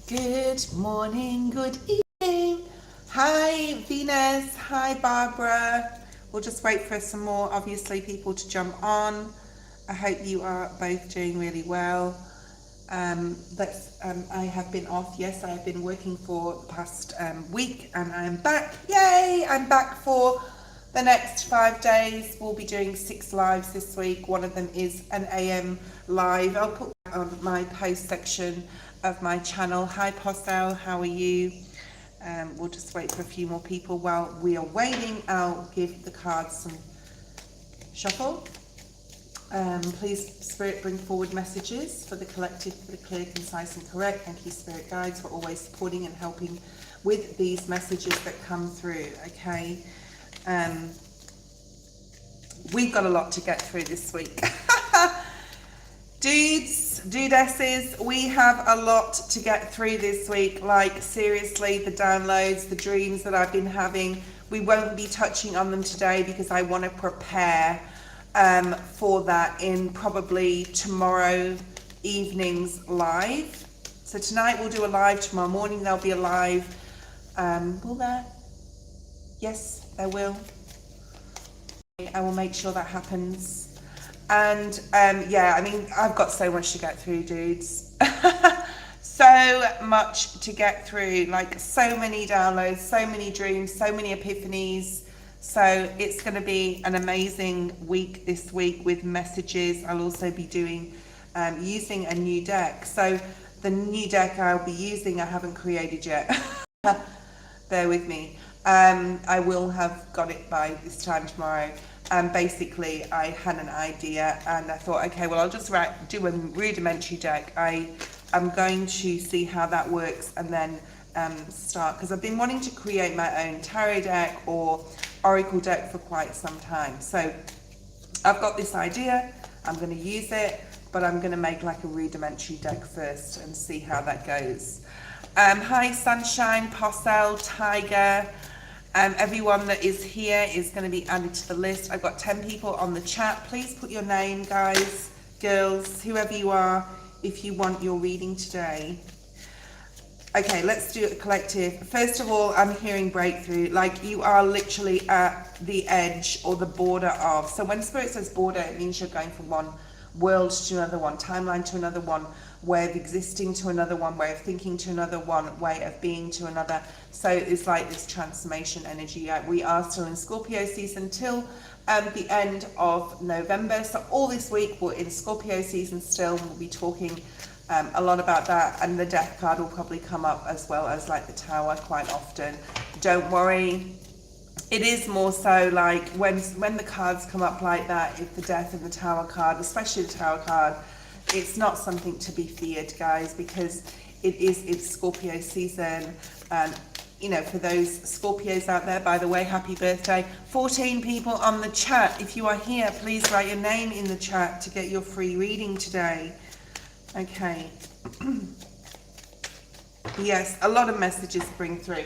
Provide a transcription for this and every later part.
Good morning, good evening. Hi Venus, hi Barbara. We'll just wait for some more, obviously, people to jump on. I hope you are both doing really well. I have been off, yes, I have been working for the past week and I am back. Yay! I'm back for the next 5 days. We'll be doing 6 lives this week. One of them is an AM live. I'll put that on my post section of my channel. Hi Postel, how are you? We'll just wait for a few more people. While we are waiting, I'll give the cards some shuffle. Please, Spirit, bring forward messages for the collective, for the clear, concise and correct. Thank you, Spirit Guides, for always supporting and helping with these messages that come through, okay? We've got a lot to get through this week. Dudes, dudesses, we have a lot to get through this week. Like, seriously, the downloads, the dreams that I've been having, we won't be touching on them today because I want to prepare for that in probably tomorrow evening's live. So tonight we'll do a live, tomorrow morning there'll be a live. Will there? Yes, there will. I will make sure that happens. And yeah, I mean, I've got so much to get through, dudes. So much to get through, like so many downloads, so many dreams, so many epiphanies. So it's going to be an amazing week this week with messages. I'll also be doing using a new deck. So the new deck I'll be using, I haven't created yet. Bear with me. I will have got it by this time tomorrow. Basically, I had an idea and I thought, okay, well, I'll just do a rudimentary deck. I'm going to see how that works and then start, because I've been wanting to create my own tarot deck or oracle deck for quite some time. So I've got this idea, I'm going to use it, but I'm going to make like a rudimentary deck first and see how that goes. Hi Sunshine, Postel, Tiger, everyone that is here is going to be added to the list. I've got 10 people on the chat. Please put your name, guys, girls, whoever you are, if you want your reading today. Okay, let's do a collective. First of all, I'm hearing breakthrough, like you are literally at the edge or the border of. So when Spirit says border, it means you're going from one world to another, one timeline to another, one way of existing to another, one way of thinking to another, one way of being to another. So it's like this transformation energy. We are still in Scorpio season till the end of November. So all this week we're in Scorpio season still. We'll be talking a lot about that, and the death card will probably come up as well as like the tower quite often. Don't worry, it is more so like when the cards come up like that, if the death and the tower card, especially the tower card, it's not something to be feared, guys, because it's Scorpio season. You know, for those Scorpios out there, by the way, happy birthday. 14 people on the chat. If you are here, please write your name in the chat to get your free reading today. Okay. Yes, a lot of messages bring through.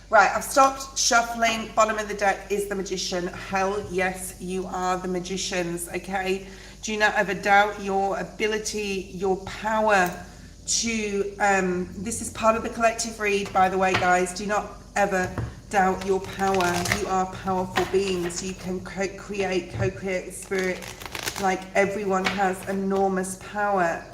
Right, I've stopped shuffling. Bottom of the deck is the Magician. Hell yes, you are the Magicians, okay? Do not ever doubt your ability, your power to, this is part of the collective read, by the way, guys. Do not ever doubt your power. You are powerful beings. You can co-create with Spirit. Like, everyone has enormous power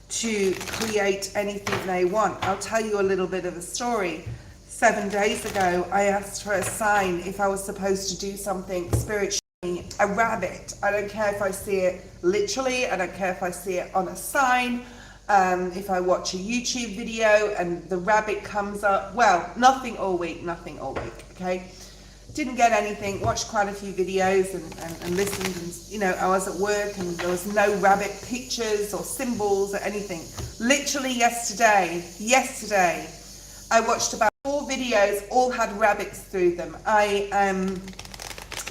to create anything they want. I'll tell you a little bit of a story. 7 days ago, I asked for a sign if I was supposed to do something. Spirit showed me a rabbit. I don't care if I see it literally, I don't care if I see it on a sign, if I watch a YouTube video and the rabbit comes up. Well, nothing all week, okay? Didn't get anything, watched quite a few videos and listened, and you know, I was at work and there was no rabbit pictures or symbols or anything. Literally yesterday, I watched about 4 videos, all had rabbits through them. I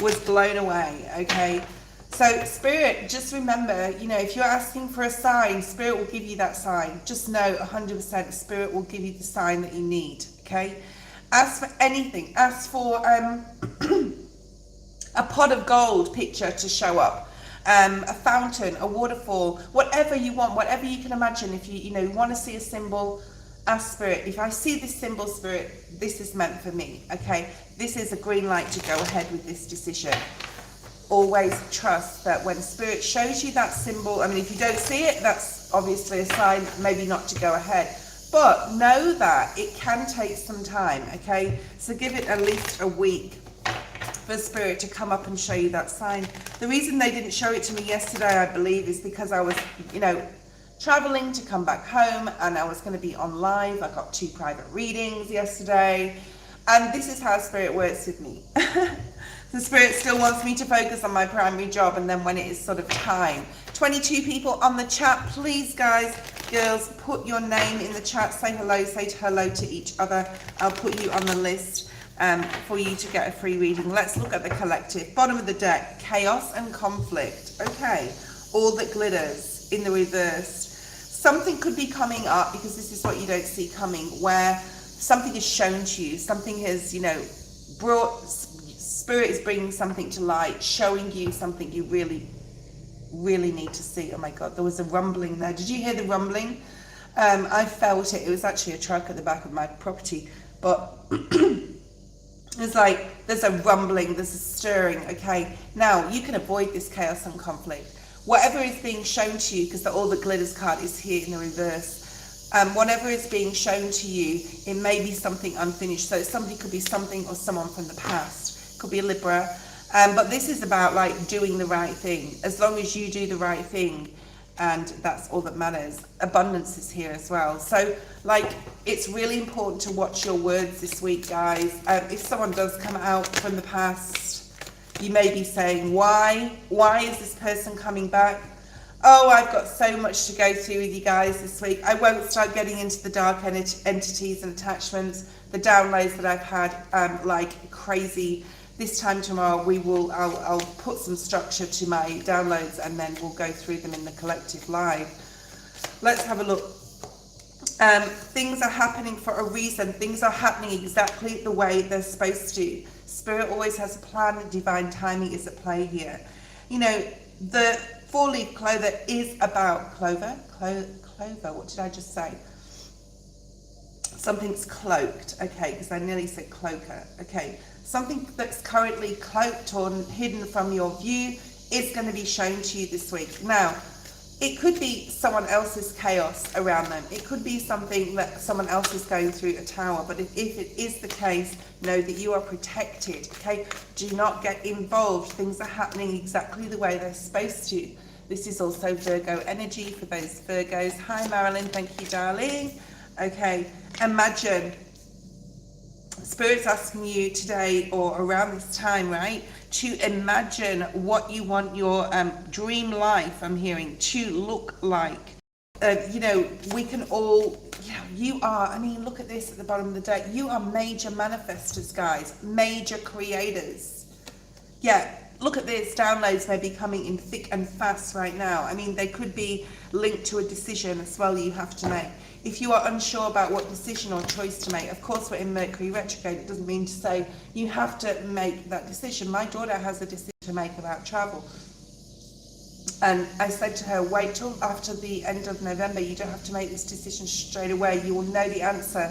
was blown away, okay? So Spirit, just remember, you know, if you're asking for a sign, Spirit will give you that sign. Just know 100% Spirit will give you the sign that you need, okay? Ask for anything. Ask for a pot of gold picture to show up, a fountain, a waterfall, whatever you want, whatever you can imagine. If you want to see a symbol, ask Spirit, if I see this symbol, Spirit, this is meant for me, okay? This is a green light to go ahead with this decision. Always trust that when Spirit shows you that symbol, I mean, if you don't see it, that's obviously a sign maybe not to go ahead. But know that it can take some time, okay? So give it at least a week for Spirit to come up and show you that sign. The reason they didn't show it to me yesterday, I believe, is because I was, you know, traveling to come back home, and I was going to be on live. I got 2 private readings yesterday, and this is how Spirit works with me. The Spirit still wants me to focus on my primary job, and then when it is sort of time. 22 people on the chat. Please, guys, girls, put your name in the chat. Say hello to each other. I'll put you on the list for you to get a free reading. Let's look at the collective. Bottom of the deck, chaos and conflict. Okay, all that glitters in the reverse. Something could be coming up, because this is what you don't see coming, where something is shown to you. Something has, you know, Spirit is bringing something to light, showing you something you really, really need to see. Oh my God, there was a rumbling there. Did you hear the rumbling? I felt it. It was actually a truck at the back of my property, but it's like there's a rumbling, there's a stirring. Okay, now you can avoid this chaos and conflict. Whatever is being shown to you, because all the glitters card is here in the reverse, whatever is being shown to you, it may be something unfinished. So somebody could be something or someone from the past. Could be a Libra, but this is about like doing the right thing. As long as you do the right thing, and that's all that matters. Abundance is here as well. So like, it's really important to watch your words this week, guys. If someone does come out from the past, you may be saying, why is this person coming back? Oh, I've got so much to go through with you guys this week. I won't start getting into the dark entities and attachments, the downloads that I've had like crazy. This time tomorrow I'll put some structure to my downloads, and then we'll go through them in the collective live. Let's have a look. Things are happening for a reason. Things are happening exactly the way they're supposed to. Spirit always has a plan. Divine timing is at play here. You know, the 4-leaf clover is about clover, what did I just say? Something's cloaked, okay, because I nearly said cloaker, okay. Something that's currently cloaked or hidden from your view is going to be shown to you this week. Now, it could be someone else's chaos around them. It could be something that someone else is going through a tower. But if it is the case, know that you are protected, okay? Do not get involved. Things are happening exactly the way they're supposed to. This is also Virgo energy for those Virgos. Hi, Marilyn. Thank you, darling. Okay, imagine. Spirit's asking you today, or around this time, right, to imagine what you want your dream life, I'm hearing, to look like. You know, we can all, you are, I mean, look at this at the bottom of the deck. You are major manifestors, guys, major creators. Yeah, look at this. Downloads may be coming in thick and fast right now. I mean, they could be linked to a decision as well you have to make. If you are unsure about what decision or choice to make, of course we're in Mercury retrograde. It doesn't mean to say you have to make that decision. My daughter has a decision to make about travel. And I said to her, wait till after the end of November. You don't have to make this decision straight away. You will know the answer.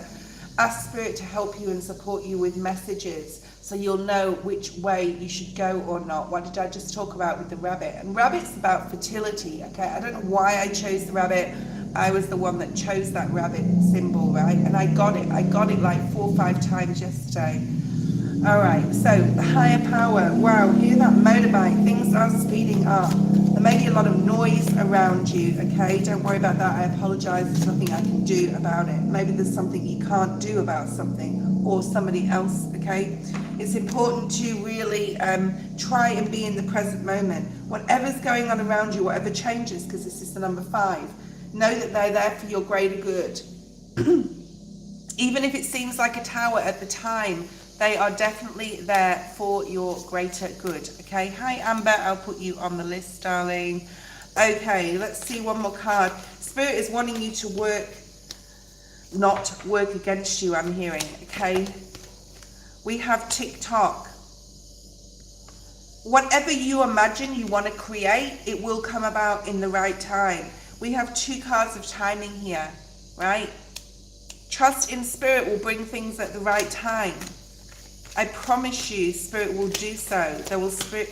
Ask Spirit to help you and support you with messages, so you'll know which way you should go or not. What did I just talk about with the rabbit? And rabbit's about fertility, okay? I don't know why I chose the rabbit. I was the one that chose that rabbit symbol, right? And I got it like 4 or 5 times yesterday. All right, so the higher power. Wow, hear that motorbike. Things are speeding up. There may be a lot of noise around you, okay? Don't worry about that. I apologize. There's nothing I can do about it. Maybe there's something you can't do about something, or somebody else, okay? It's important to really try and be in the present moment. Whatever's going on around you, whatever changes, because this is the number 5, know that they're there for your greater good. Even if it seems like a tower at the time, they are definitely there for your greater good, okay? Hi, Amber. I'll put you on the list, darling. Okay, let's see one more card. Spirit is wanting you to work, not work against you, I'm hearing, okay? We have TikTok. Whatever you imagine you want to create, it will come about in the right time. We have 2 cards of timing here, right? Trust in Spirit will bring things at the right time. I promise you, Spirit will do so. They will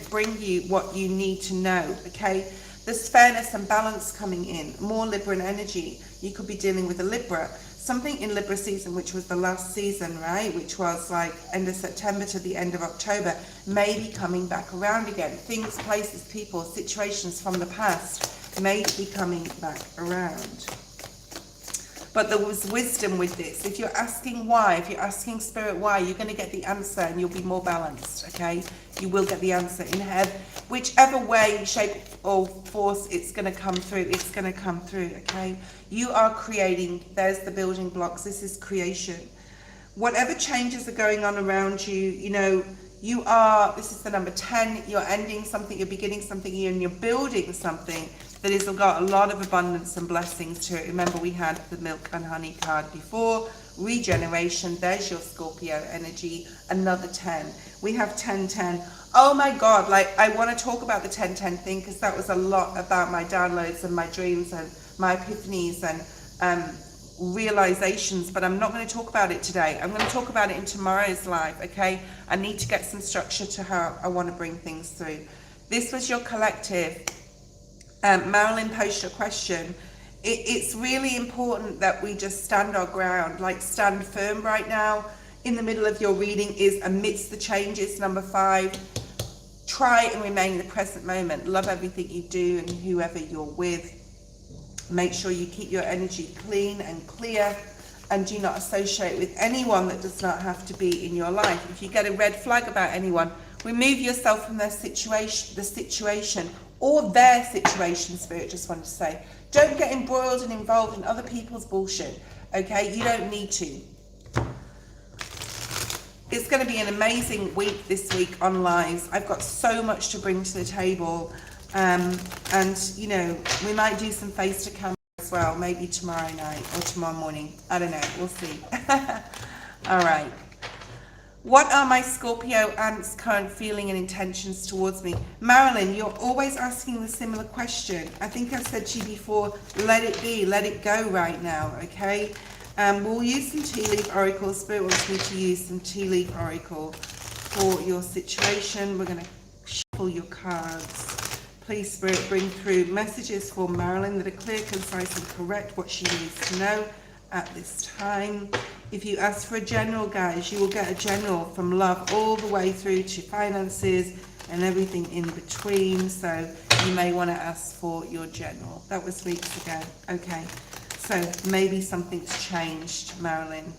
bring you what you need to know, okay? There's fairness and balance coming in, more Libran energy. You could be dealing with a Libra. Something in Libra season, which was the last season, right? Which was like end of September to the end of October, may be coming back around again. Things, places, people, situations from the past may be coming back around. But there was wisdom with this. If you're asking why, if you're asking Spirit why, you're going to get the answer and you'll be more balanced, okay? You will get the answer in head. Whichever way, shape or force it's going to come through, it's going to come through, okay? You are creating. There's the building blocks. This is creation. Whatever changes are going on around you, you know, you are, this is the number 10, you're ending something, you're beginning something, and you're building something that has got a lot of abundance and blessings to it. Remember, we had the milk and honey card before. Regeneration, there's your Scorpio energy, another 10. We have 1010. Oh my God, like I want to talk about the 1010 thing because that was a lot about my downloads and my dreams and my epiphanies and realizations, but I'm not going to talk about it today. I'm going to talk about it in tomorrow's live, okay? I need to get some structure to how I want to bring things through. This was your collective. Marilyn posed a question. It's really important that we just stand our ground, like stand firm right now. In the middle of your reading is amidst the changes, number 5. Try and remain in the present moment. Love everything you do and whoever you're with. Make sure you keep your energy clean and clear and do not associate with anyone that does not have to be in your life. If you get a red flag about anyone, remove yourself from their situation, the situation, or their situation, Spirit just wanted to say. Don't get embroiled and involved in other people's bullshit, okay? You don't need to. It's going to be an amazing week this week on lives. I've got so much to bring to the table. And, you know, we might do some face to camera as well, maybe tomorrow night or tomorrow morning. I don't know. We'll see. All right. What are my Scorpio ants' current feeling and intentions towards me? Marilyn, you're always asking the similar question. I think I've said to you before, let it be, let it go right now, okay? We'll use some tea leaf oracle. Spirit wants me to use some tea leaf oracle for your situation. We're going to shuffle your cards. Please, Spirit, bring through messages for Marilyn that are clear, concise, and correct, what she needs to know at this time. If you ask for a general, guys, you will get a general, from love all the way through to finances and everything in between. So you may want to ask for your general. That was weeks ago. Okay, so maybe something's changed, Marilyn.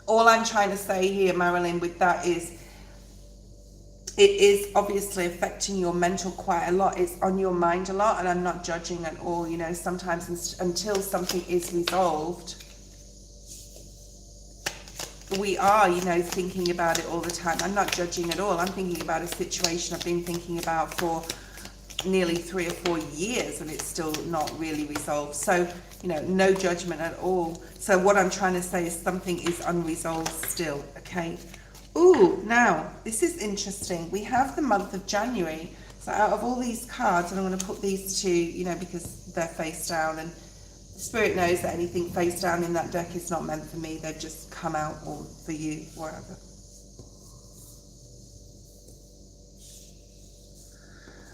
All I'm trying to say here, Marilyn, with that is, it is obviously affecting your mental quite a lot. It's on your mind a lot, and I'm not judging at all. You know, sometimes until something is resolved, we are, you know, thinking about it all the time. I'm not judging at all. I'm thinking about a situation I've been thinking about for nearly 3 or 4 years, and it's still not really resolved. So, you know, no judgment at all. So what I'm trying to say is something is unresolved still, okay? Ooh, now, this is interesting. We have the month of January. So out of all these cards, and I'm going to put these two, you know, because they're face down, and Spirit knows that anything face down in that deck is not meant for me. They've just come out, or for you, whatever.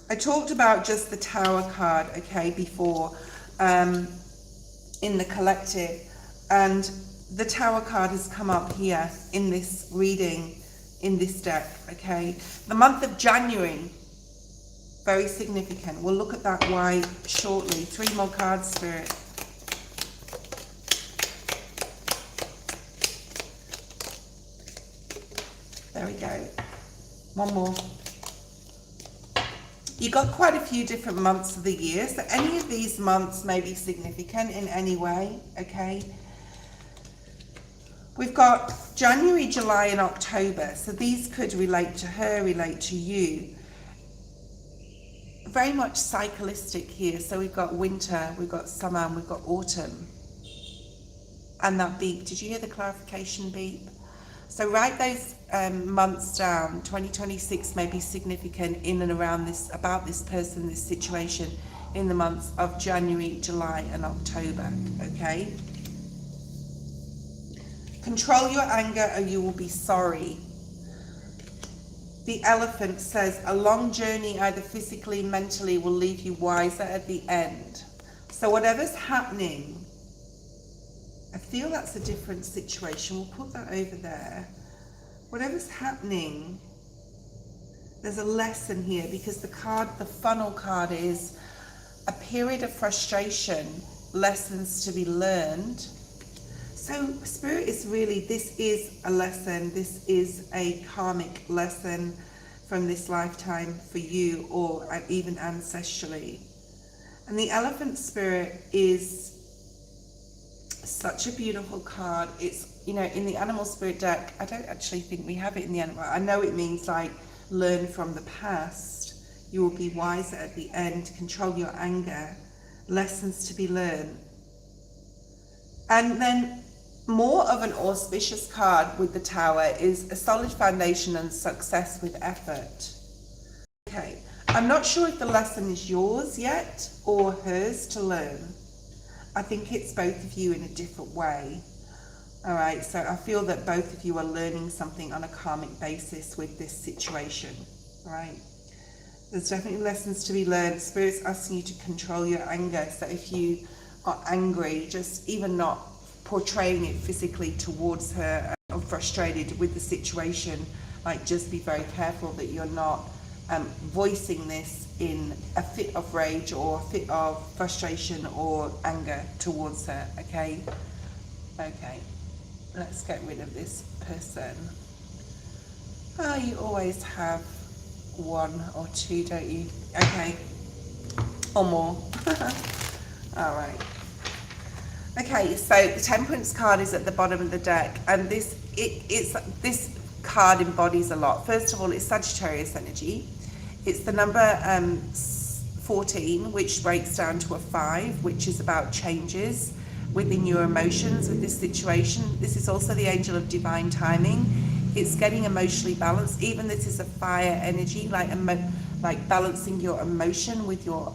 I talked about just the Tower card, okay, before, in the collective, and the Tower card has come up here in this reading, in this deck, okay? The month of January, very significant. We'll look at that why shortly. 3 more cards, Spirit. There we go. 1 more. You got quite a few different months of the year, so any of these months may be significant in any way, okay? We've got January, July, and October, so these could relate to her, relate to you. Very much cyclistic here, so we've got winter, we've got summer, and we've got autumn. And that beep, did you hear the clarification beep? So write those months down. 2026 may be significant in and around this, about this person, this situation. in the months of January, July and October, okay? Control your anger or you will be sorry. The Elephant says, a long journey, either physically, mentally, will leave you wiser at the end. So whatever's happening, I feel that's a different situation. We'll put that over there. Whatever's happening, there's a lesson here, because the card, the funnel card, is a period of frustration, lessons to be learned. So Spirit is really, this is a lesson, this is a karmic lesson from this lifetime for you, or even ancestrally. And the Elephant Spirit is such a beautiful card. It's, you know, in the Animal Spirit deck, I don't actually think we have it in the animal. I know it means like learn from the past, you will be wiser at the end, control your anger, lessons to be learned. And then more of an auspicious card with the Tower is a solid foundation and success with effort. Okay, I'm not sure if the lesson is yours yet or hers to learn. I think it's both of you in a different way. All right, so I feel that both of you are learning something on a karmic basis with this situation, all right? There's definitely lessons to be learned. Spirit's asking you to control your anger. So if you are angry, just even not portraying it physically towards her, or frustrated with the situation, like just be very careful that you're not voicing this in a fit of rage or a fit of frustration or anger towards her, okay? Okay, let's get rid of this person. Oh, you always have one or two, don't you? Okay, or more. All right. Okay, so the Temperance card is at the bottom of the deck, and this card embodies a lot. First of all, it's Sagittarius energy. It's the number 14, which breaks down to a 5, which is about changes within your emotions with this situation. This is also the angel of divine timing. It's getting emotionally balanced. Even this is a fire energy, like balancing your emotion with your,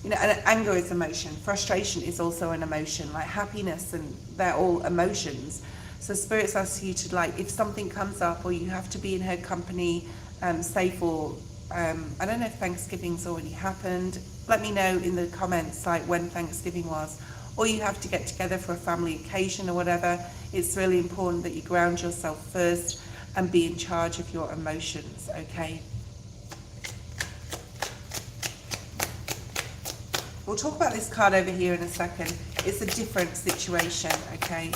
you know, and anger is emotion. Frustration is also an emotion, like happiness, and they're all emotions. So Spirit's asking you to, like, if something comes up or you have to be in her company, say for, I don't know if Thanksgiving's already happened. Let me know in the comments, like, when Thanksgiving was. Or you have to get together for a family occasion or whatever. It's really important that you ground yourself first and be in charge of your emotions, okay? We'll talk about this card over here in a second. It's a different situation, okay?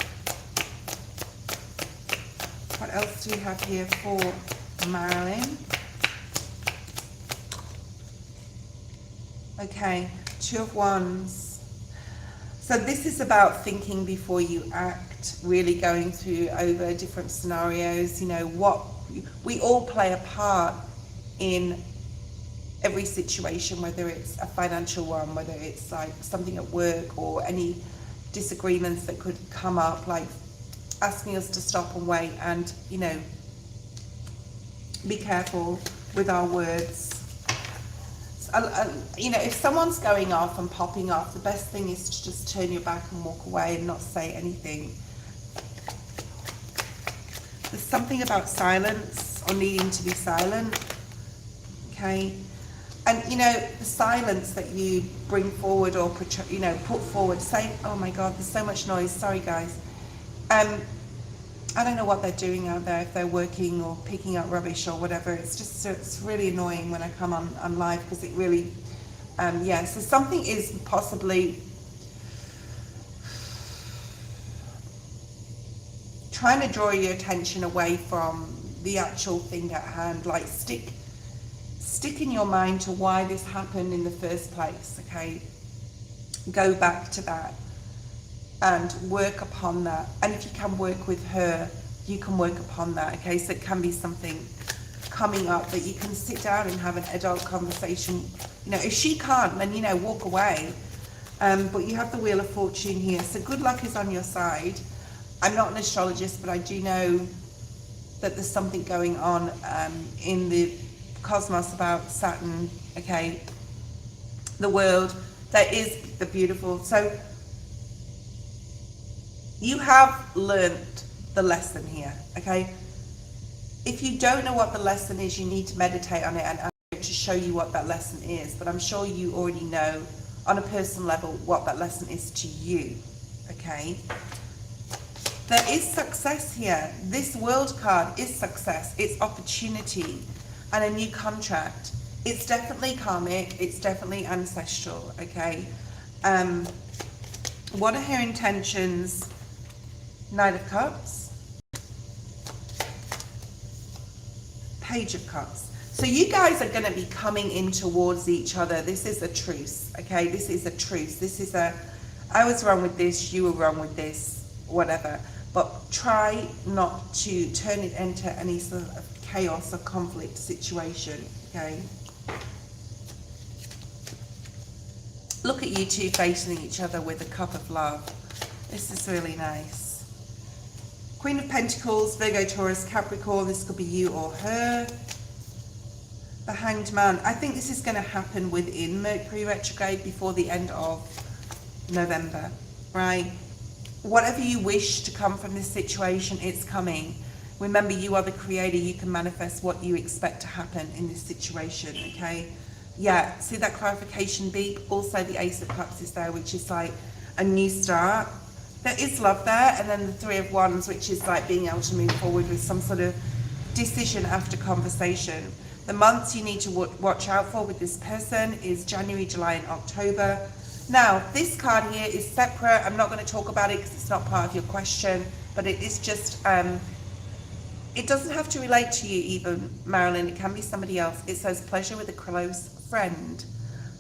What else do we have here for Marilyn? Okay, Two of Wands. So this is about thinking before you act, really going through over different scenarios. You know, what we all play a part in every situation, whether it's a financial one, whether it's like something at work or any disagreements that could come up, like asking us to stop and wait and, you know, be careful with our words. You know, if someone's going off and popping off, the best thing is to just turn your back and walk away and not say anything. There's something about silence or needing to be silent, okay? And, you know, the silence that you bring forward or, you know, put forward, say, oh my God, there's so much noise, sorry guys. I don't know what they're doing out there, if they're working or picking up rubbish or whatever. It's just, it's really annoying when I come on live, because it really, yeah, so something is possibly trying to draw your attention away from the actual thing at hand, like stick in your mind to why this happened in the first place, okay? Go back to that and work upon that. And if you can work with her, you can work upon that, okay? So it can be something coming up that you can sit down and have an adult conversation. You know, if she can't, then, you know, walk away. But you have the Wheel of Fortune here, so good luck is on your side. I'm not an astrologist, but I do know that there's something going on in the cosmos about Saturn, okay? the world. There is the beautiful. So you have learned the lesson here, okay? If you don't know what the lesson is, you need to meditate on it and ask it to show you what that lesson is. But I'm sure you already know on a personal level what that lesson is to you, okay? There is success here. This world card is success. It's opportunity and a new contract. It's definitely karmic. It's definitely ancestral, okay? What are her intentions? Knight of Cups. Page of Cups. So you guys are going to be coming in towards each other. This is a truce, okay? This is a truce. This is a, I was wrong with this, you were wrong with this, whatever. But try not to turn it into any sort of chaos or conflict situation, okay? Look at you two facing each other with a cup of love. This is really nice. Queen of Pentacles, Virgo, Taurus, Capricorn. This could be you or her. The Hanged Man. I think this is going to happen within Mercury retrograde before the end of November, right? Whatever you wish to come from this situation, it's coming. Remember, you are the creator. You can manifest what you expect to happen in this situation, okay? Yeah, see that clarification beep? Also, the Ace of Cups is there, which is like a new start. There is love there, and then the Three of Wands, which is like being able to move forward with some sort of decision after conversation. The months you need to watch out for with this person is January, July, and October. Now, this card here is separate. I'm not going to talk about it because it's not part of your question, but it is just, it doesn't have to relate to you even, Marilyn. It can be somebody else. It says pleasure with a close friend.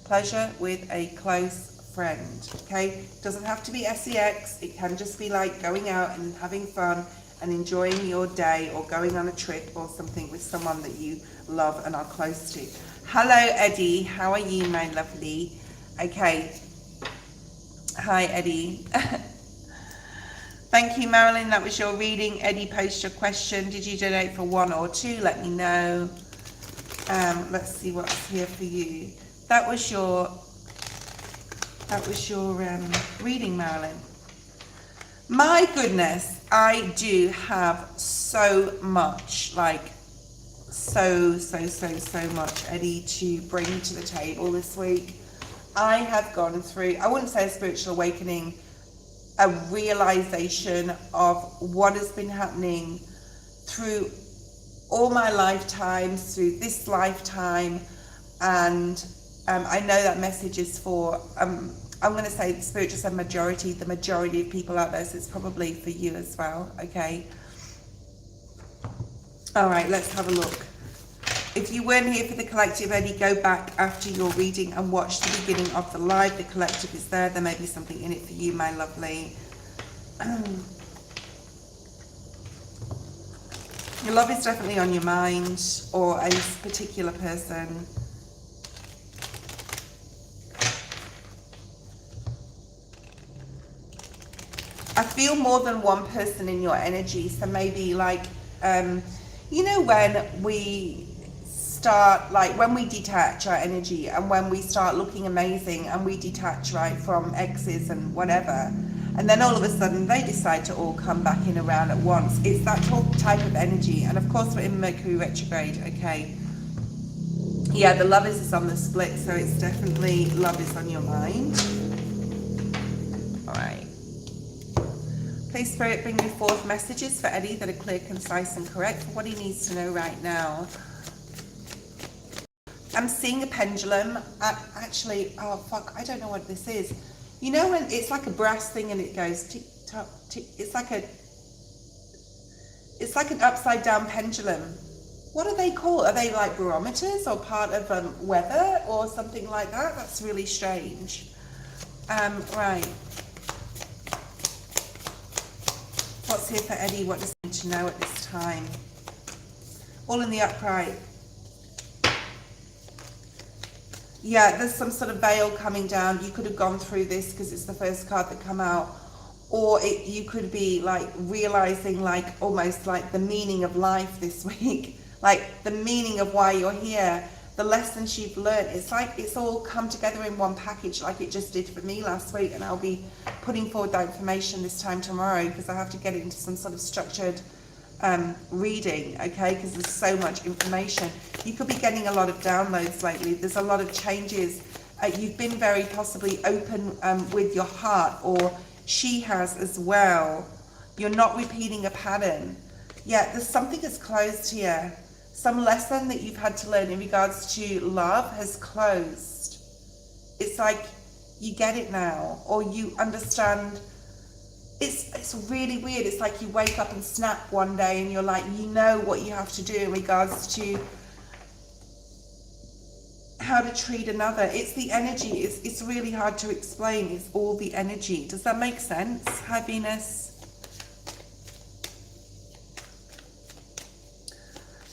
Pleasure with a close friend, okay? Doesn't have to be sex. It can just be like going out and having fun and enjoying your day, or going on a trip or something with someone that you love and are close to. Hello, Eddie. How are you, my lovely? Okay. Hi, Eddie. Thank you, Marilyn. That was your reading. Eddie, post your question. Did you donate for 1 or 2? Let me know. Let's see what's here for you. That was your reading, Marilyn. My goodness, I do have so much, like so much, Eddie, to bring to the table this week. I have gone through, I wouldn't say a spiritual awakening, a realization of what has been happening through all my lifetimes, through this lifetime, and I know that message is for, I'm going to say the Spirit just said majority, the majority of people out there, so it's probably for you as well, okay? All right, let's have a look. If you weren't here for the collective, Eddie, go back after your reading and watch the beginning of the live. The collective is there. There may be something in it for you, my lovely. Your love is definitely on your mind, or a particular person. I feel more than one person in your energy, so maybe like, you know, when we start, like when we detach our energy and when we start looking amazing and we detach, right, from exes and whatever, and then all of a sudden they decide to all come back in around at once. It's that type of energy. And of course we're in Mercury retrograde, okay? Yeah, the Lovers is on the split, so it's definitely love is on your mind. All right. Please, Spirit, bring me forth messages for Eddie that are clear, concise, and correct for what he needs to know right now. I'm seeing a pendulum. Actually, oh fuck, I don't know what this is. You know when it's like a brass thing and it goes tick tock tick. It's like an upside down pendulum. What are they called? Are they like barometers or part of weather or something like that? That's really strange. Right. What's here for Eddie? What does he need to know at this time? All in the upright. Yeah, there's some sort of veil coming down. You could have gone through this because it's the first card that come out. Or you could be like realizing like almost like the meaning of life this week. Like the meaning of why you're here. the lessons you've learned. It's like it's all come together in one package, like it just did for me last week. And I'll be putting forward that information this time tomorrow, because I have to get it into some sort of structured reading, okay, because there's so much information. You could be getting a lot of downloads lately. There's a lot of changes. You've been very possibly open with your heart, or she has as well. You're not repeating a pattern. Yeah, there's something that's closed here. Some lesson that you've had to learn in regards to love has closed. It's like you get it now, or you understand. It's really weird. It's like you wake up and snap one day and you're like, you know what you have to do in regards to how to treat another. It's the energy. It's really hard to explain. It's all the energy. Does that make sense? Hi, Venus.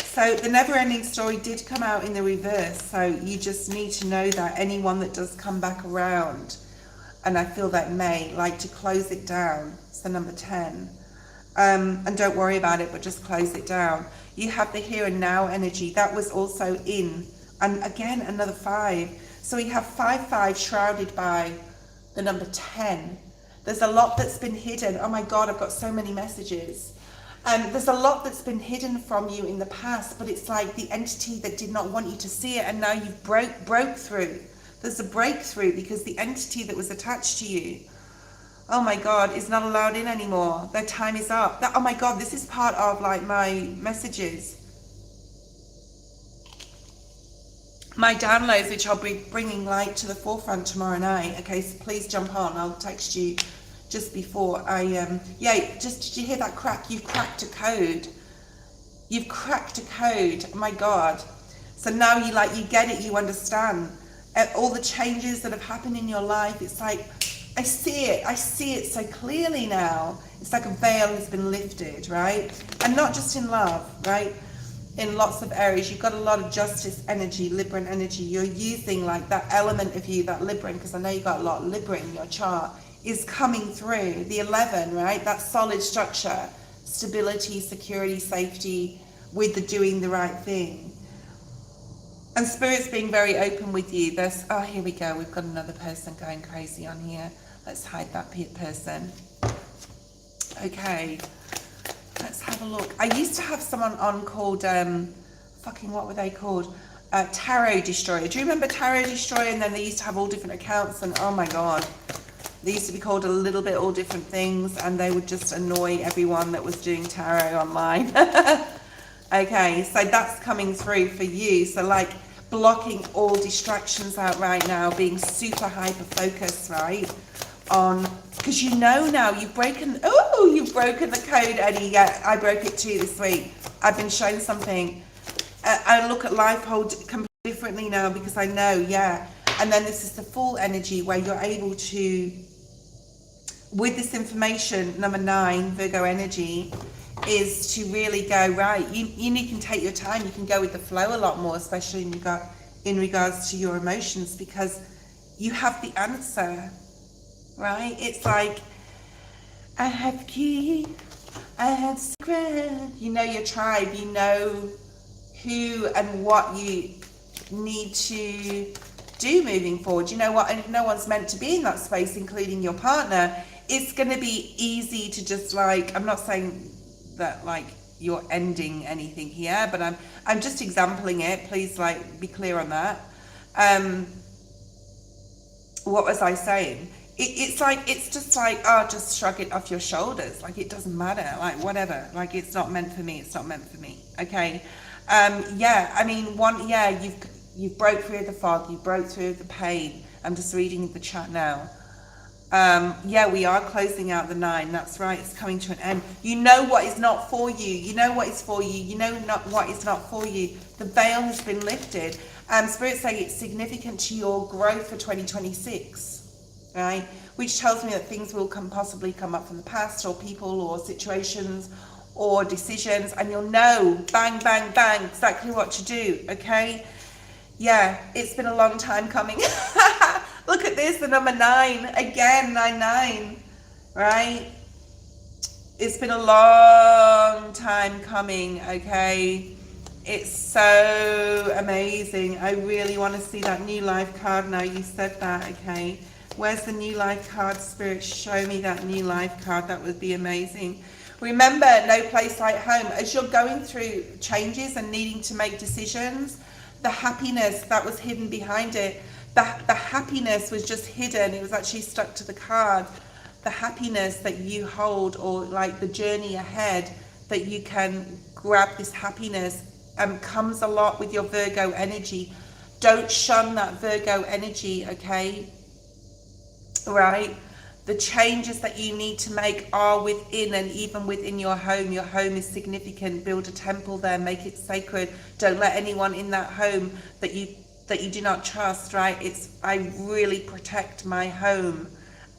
So the never-ending story did come out in the reverse. So you just need to know that anyone that does come back around, and I feel that may like to close it down. So number 10. And don't worry about it, but just close it down. You have the here and now energy. That was also in. And again, another 5. So we have 5 shrouded by the number 10. There's a lot that's been hidden. Oh my God, I've got so many messages. There's a lot that's been hidden from you in the past, but it's like the entity that did not want you to see it, and now you've broke through. There's a breakthrough because the entity that was attached to you, oh my God, is not allowed in anymore. Their time is up. Oh my God, this is part of like my messages. My downloads, which I'll be bringing light to the forefront tomorrow night. Okay, so please jump on. I'll text you just before I, did you hear that crack? You've cracked a code. You've cracked a code. Oh my God. So now you get it, you understand. All the changes that have happened in your life, it's like, I see it so clearly now. It's like a veil has been lifted, right? And not just in love, right? In lots of areas, you've got a lot of justice energy, Libran energy. You're using like that element of you, that Libran, because I know you've got a lot of Libra in your chart, is coming through. The 11, right? That solid structure, stability, security, safety, with the doing the right thing. And Spirit's being very open with you. There's, oh, here we go. We've got another person going crazy on here. Let's hide that person. Okay. Let's have a look. I used to have someone on called, what were they called? Tarot Destroyer. Do you remember Tarot Destroyer? And then they used to have all different accounts, and oh my God. They used to be called a little bit all different things, and they would just annoy everyone that was doing tarot online. Okay, so that's coming through for you. So like blocking all distractions out right now, being super hyper focused, right? On, because you know now you've broken the code, Eddie. Yeah, I broke it too this week. I've been shown something. I look at life whole completely differently now, because I know, yeah. And then this is the full energy where you're able to, with this information, number 9, Virgo energy, is to really go, right, you can take your time, you can go with the flow a lot more, especially in regards to your emotions, because you have the answer, right? It's like, I have key, I have secret. You know your tribe, you know who and what you need to do moving forward. You know what, and if no one's meant to be in that space, including your partner, it's going to be easy to just like, I'm not saying that like you're ending anything here, but I'm just exampling it. Please like be clear on that. What was I saying? It's like, it's just like, oh, just shrug it off your shoulders. Like, it doesn't matter, like whatever, like it's not meant for me, it's not meant for me. Okay. Yeah, I mean, you've broke through the fog, you broke through the pain. I'm just reading the chat now. Yeah, we are closing out the 9. That's right, it's coming to an end. You know what is not for you. You know what is for you. You know what is not for you. The veil has been lifted. Spirit saying it's significant to your growth for 2026, right? Which tells me that things will possibly come up from the past, or people, or situations, or decisions, and you'll know, bang, bang, bang, exactly what to do, okay? Yeah, it's been a long time coming. Look at this, the number 9, again, 99, right? It's been a long time coming, okay? It's so amazing. I really want to see that new life card now you said that. Okay, where's the new life card, Spirit? Show me that new life card. That would be amazing. Remember, no place like home. As you're going through changes and needing to make decisions, the happiness that was hidden behind it, the happiness was just hidden. It was actually stuck to the card. The happiness that you hold, or like the journey ahead, that you can grab this happiness, comes a lot with your Virgo energy. Don't shun that Virgo energy, okay? Right? The changes that you need to make are within, and even within your home. Your home is significant. Build a temple there, make it sacred. Don't let anyone in that home that you do not trust, right? I really protect my home.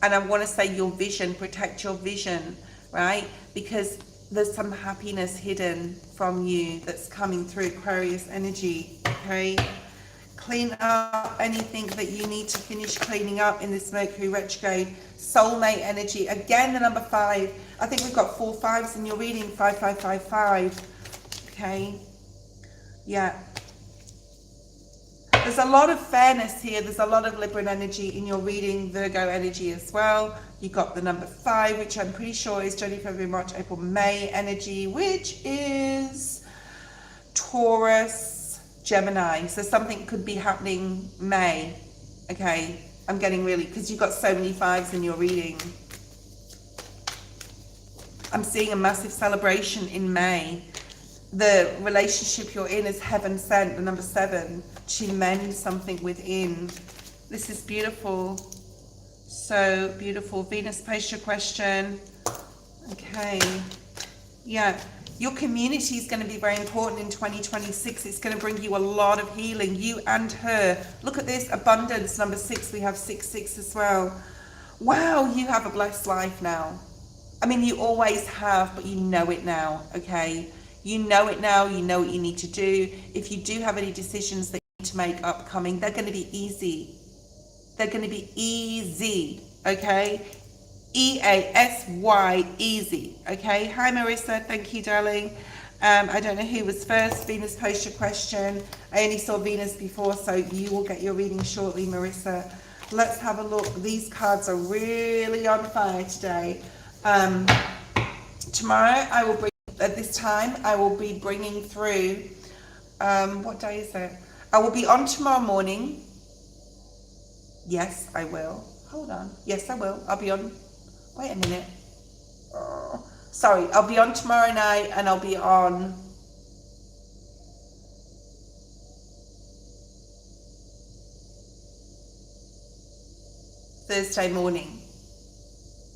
And I want to say your vision, protect your vision, right? Because there's some happiness hidden from you that's coming through Aquarius energy, okay? Clean up anything that you need to finish cleaning up in this Mercury retrograde. Soulmate energy, again the number 5. I think we've got 4 5s in your reading, 5 5 5 5. Okay, yeah. There's a lot of fairness here. There's a lot of Libran energy in your reading, Virgo energy as well. You got the number 5, which I'm pretty sure is January, February, March, April, May energy, which is Taurus, Gemini. So something could be happening May. Okay, I'm getting really, because you've got so many 5s in your reading. I'm seeing a massive celebration in May. The relationship you're in is heaven sent, the number 7. To mend something within. This is beautiful. So beautiful. Venus, post your question. Okay. Yeah. Your community is going to be very important in 2026. It's going to bring you a lot of healing. You and her. Look at this. Abundance, number 6. We have 6 6 as well. Wow, you have a blessed life now. I mean, you always have, but you know it now, okay? You know it now. You know what you need to do. If you do have any decisions that to make upcoming, they're going to be easy. They're going to be easy, okay? EASY, easy, okay? Hi Marissa, thank you darling. I don't know who was first. Venus, post your question. I only saw Venus before, so you will get your reading shortly, Marissa. Let's have a look. These cards are really on fire today. Tomorrow I will bring, at this time I will be bringing through, what day is it? I will be on tomorrow morning. Yes, I will. Hold on. Yes, I will. I'll be on. Wait a minute. Sorry. I'll be on tomorrow night, and I'll be on Thursday morning,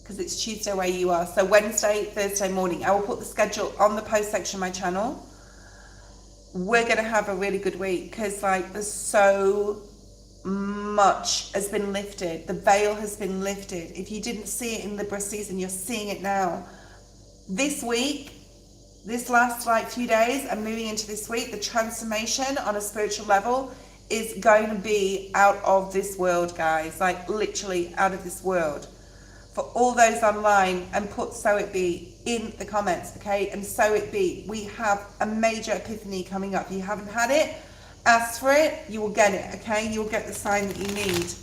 because it's Tuesday where you are. So Wednesday, Thursday morning. I will put the schedule on the post section of my channel. We're going to have a really good week, because like there's so much has been lifted. The veil has been lifted. If you didn't see it in Libra season, you're seeing it now. This week, this last like few days and moving into this week, the transformation on a spiritual level is going to be out of this world, guys. Like literally out of this world. For all those online, and put so it be in the comments, okay? And so it be. We have a major epiphany coming up. If you haven't had it, ask for it, you will get it, okay? You will get the sign that you need.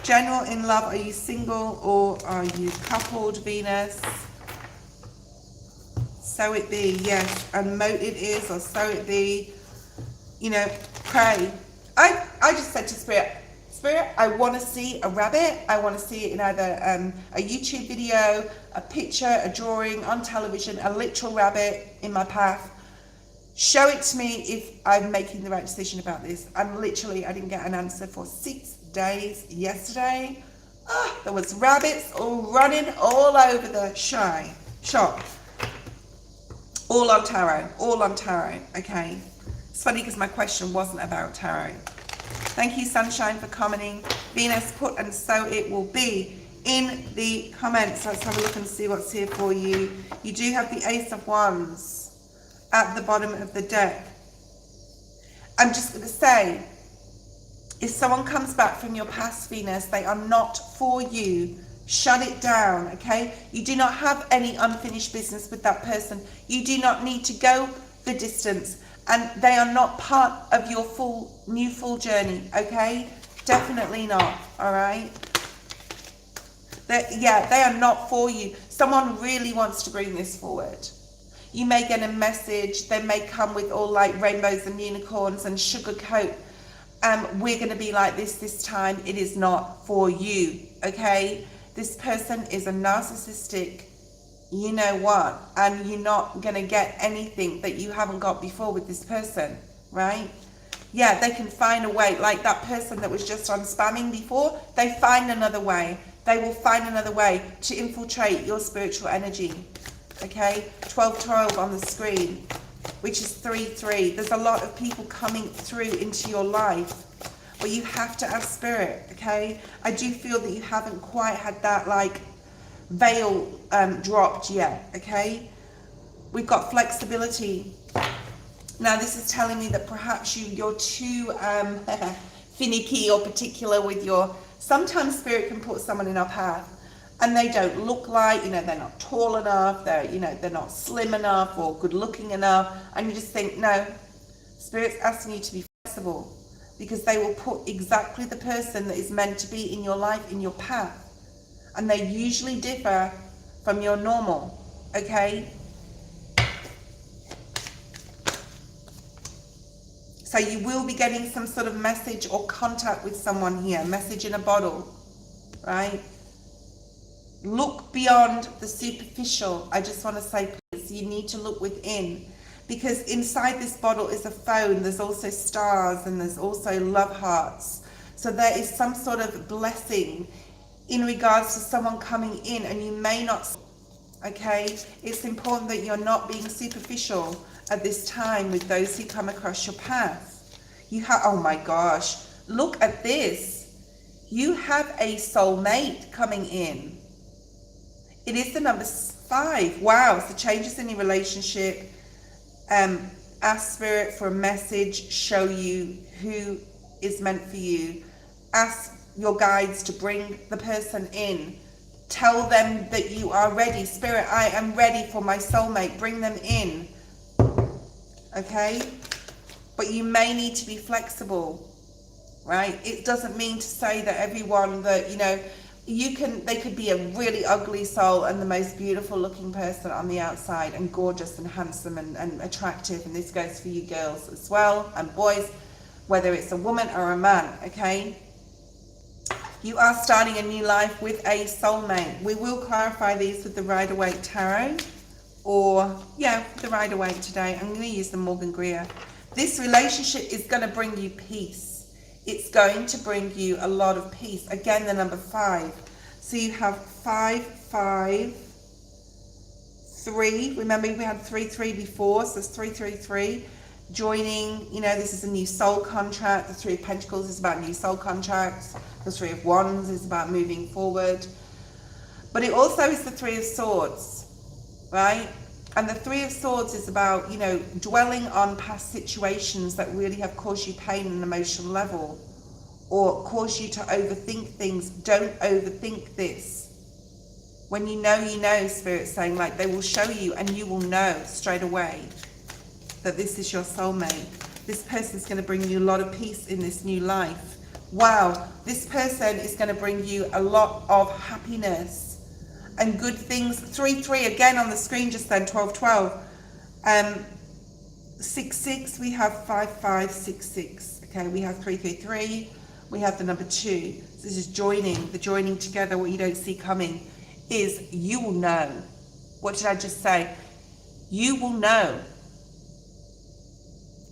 General in love, are you single or are you coupled, Venus? So it be, yes. And motive is, or so it be. You know, pray. I just said to Spirit, I want to see a rabbit. I want to see it in either a YouTube video, a picture, a drawing, on television, a literal rabbit in my path. Show it to me if I'm making the right decision about this. I didn't get an answer for 6 days yesterday. There was rabbits all running all over the shop. All on tarot, okay. It's funny because my question wasn't about tarot. Thank you, Sunshine, for commenting. Venus, put and so it will be in the comments. Let's have a look and see what's here for you. You do have the Ace of Wands at the bottom of the deck. I'm just going to say, if someone comes back from your past, Venus, they are not for you. Shut it down, okay? You do not have any unfinished business with that person. You do not need to go the distance And they are not part of your full journey, okay? Definitely not, all right? They are not for you. Someone really wants to bring this forward. You may get a message. They may come with all like rainbows and unicorns and sugarcoat. We're going to be like this time. It is not for you, okay? This person is a narcissistic, you know what, and you're not going to get anything that you haven't got before with this person, right? Yeah, they can find a way, like that person that was just on spamming before, they find another way. They will find another way to infiltrate your spiritual energy, okay? 1212 on the screen, which is 3-3. There's a lot of people coming through into your life, but you have to ask spirit, okay? I do feel that you haven't quite had that like veil dropped yet, okay? We've got flexibility. Now this is telling me that perhaps you're too finicky or particular with your, sometimes spirit can put someone in our path and they don't look like, you know, they're not tall enough, they're not slim enough or good looking enough, and you just think, no, spirit's asking you to be flexible, because they will put exactly the person that is meant to be in your life in your path. And they usually differ from your normal, okay? So you will be getting some sort of message or contact with someone here, message in a bottle, right? Look beyond the superficial. I just want to say, please, you need to look within, because inside this bottle is a phone. There's also stars and there's also love hearts. So there is some sort of blessing in regards to someone coming in, and you may not, okay? It's important that you're not being superficial at this time with those who come across your path. You have, oh my gosh, look at this. You have a soulmate coming in. It is the number 5. Wow, so changes in your relationship. Ask spirit for a message, show you who is meant for you. Ask your guides to bring the person in. Tell them that you are ready. Spirit, I am ready for my soulmate. Bring them in. Okay? But you may need to be flexible, right? It doesn't mean to say that everyone that, you know, they could be a really ugly soul and the most beautiful looking person on the outside, and gorgeous and handsome and attractive. And this goes for you girls as well, and boys, whether it's a woman or a man, okay? You are starting a new life with a soulmate. We will clarify these with the Rider-Waite Tarot, or the Rider-Waite today. I'm going to use the Morgan Greer. This relationship is going to bring you peace. It's going to bring you a lot of peace. Again, the number 5. So you have 5, 5, 3. Remember, we had 3, 3 before, so it's 3, 3, 3. Joining, you know, this is a new soul contract. The 3 of Pentacles is about new soul contracts. The 3 of Wands is about moving forward. But it also is the 3 of Swords, right? And the 3 of Swords is about, you know, dwelling on past situations that really have caused you pain on an emotional level, or cause you to overthink things. Don't overthink this. When you know, Spirit's saying, like, they will show you and you will know straight away that this is your soulmate. This person's going to bring you a lot of peace in this new life. Wow, this person is going to bring you a lot of happiness and good things. 3, 3 again on the screen just then, 12, 12. 6, 6, we have 5, 5, 6, 6. Okay, we have 3, 3, 3. We have the number 2. So this is joining, the joining together. What you don't see coming is you will know. What did I just say? You will know.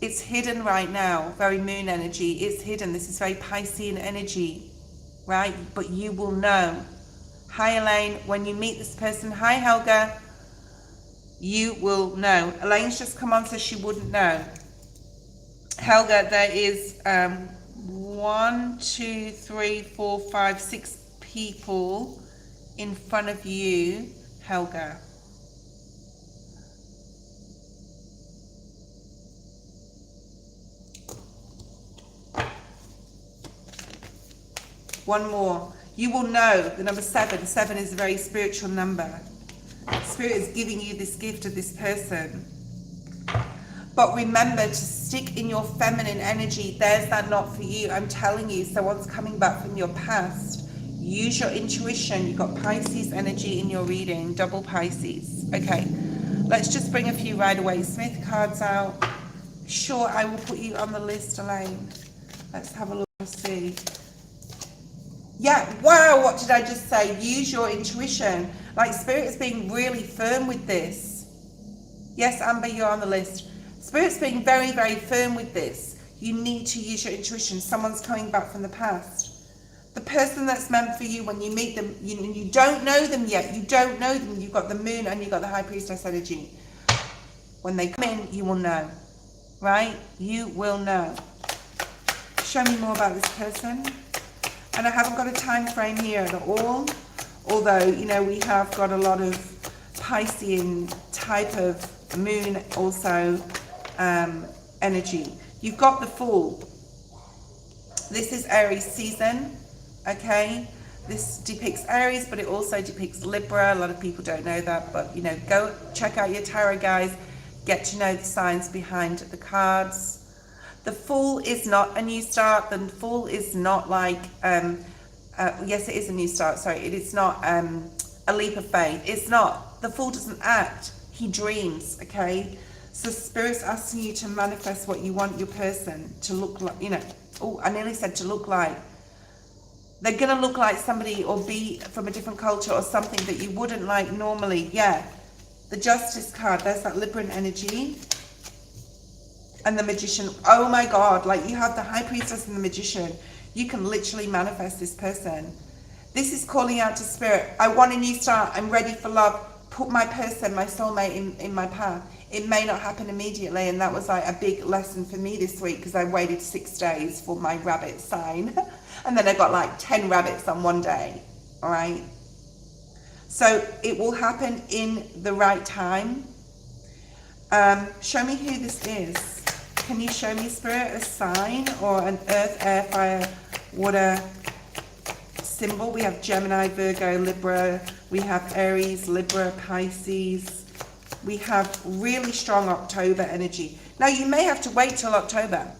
It's hidden right now, very moon energy. It's hidden. This is very Piscean energy, right? But you will know. Hi, Elaine. When you meet this person, hi, Helga. You will know. Elaine's just come on, so she wouldn't know. Helga, there is 1, 2, 3, 4, 5, 6 people in front of you, Helga. One more. You will know the number 7. 7 is a very spiritual number. Spirit is giving you this gift of this person. But remember to stick in your feminine energy. There's that not for you. I'm telling you, someone's coming back from your past. Use your intuition. You've got Pisces energy in your reading, double Pisces. Okay, let's just bring a few Waite Smith cards out. Sure, I will put you on the list, Elaine. Let's have a look and see. Yeah, wow, what did I just say? Use your intuition. Like, Spirit is being really firm with this. Yes, Amber, you're on the list. Spirit's being very, very firm with this. You need to use your intuition. Someone's coming back from the past. The person that's meant for you when you meet them, you don't know them yet. You don't know them. You've got the moon and you've got the high priestess energy. When they come in, you will know. Right? You will know. Show me more about this person. And I haven't got a time frame here at all. Although, you know, we have got a lot of Piscean type of moon also energy. You've got the Fool. This is Aries season. Okay, this depicts Aries, but it also depicts Libra. A lot of people don't know that, but you know, go check out your tarot, guys. Get to know the signs behind the cards. The Fool is not a new start. The Fool is not like, yes, it is a new start. Sorry, it is not a leap of faith. It's not. The Fool doesn't act. He dreams. Okay, so Spirit's asking you to manifest what you want your person to look like. You know, oh, I nearly said to look like. They're going to look like somebody or be from a different culture or something that you wouldn't like normally. Yeah. The Justice card. There's that Libran energy. And the Magician. Oh my God. Like, you have the High Priestess and the Magician. You can literally manifest this person. This is calling out to Spirit. I want a new start. I'm ready for love. Put my person, my soulmate in my path. It may not happen immediately. And that was like a big lesson for me this week because I waited 6 days for my rabbit sign. And then I got like 10 rabbits on one day. All right. So it will happen in the right time. Show me who this is. Can you show me, Spirit, a sign or an earth, air, fire, water symbol? We have Gemini, Virgo, Libra. We have Aries, Libra, Pisces. We have really strong October energy. Now, you may have to wait till October.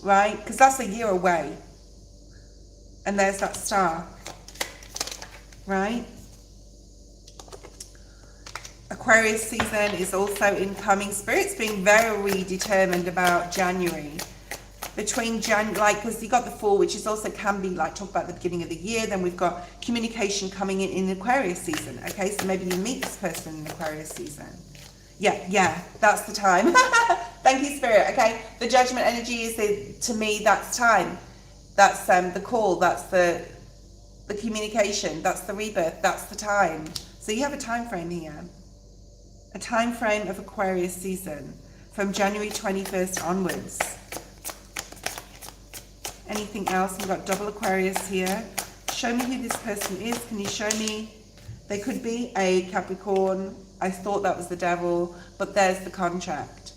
Right? Because that's a year away. And there's that star. Right? Aquarius season is also incoming. Spirit's being very determined about January. Between like, because you got the Fool, which is also can be like, talk about the beginning of the year. Then we've got communication coming in Aquarius season. Okay, so maybe you meet this person in Aquarius season. Yeah, that's the time. Thank you, Spirit. Okay, the Judgment energy is, to me, that's time. That's the call. That's the communication. That's the rebirth. That's the time. So you have a time frame here. A time frame of Aquarius season from January 21st onwards. Anything else? We've got double Aquarius here. Show me who this person is. Can you show me? They could be a Capricorn. I thought that was the devil, but there's the contract.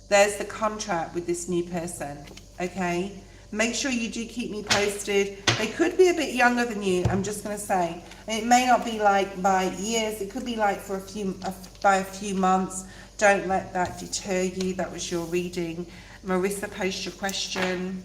There's the contract with this new person, okay? Make sure you do keep me posted. They could be a bit younger than you, I'm just going to say. It may not be like by years. It could be like for by a few months. Don't let that deter you. That was your reading. Marissa, post your question.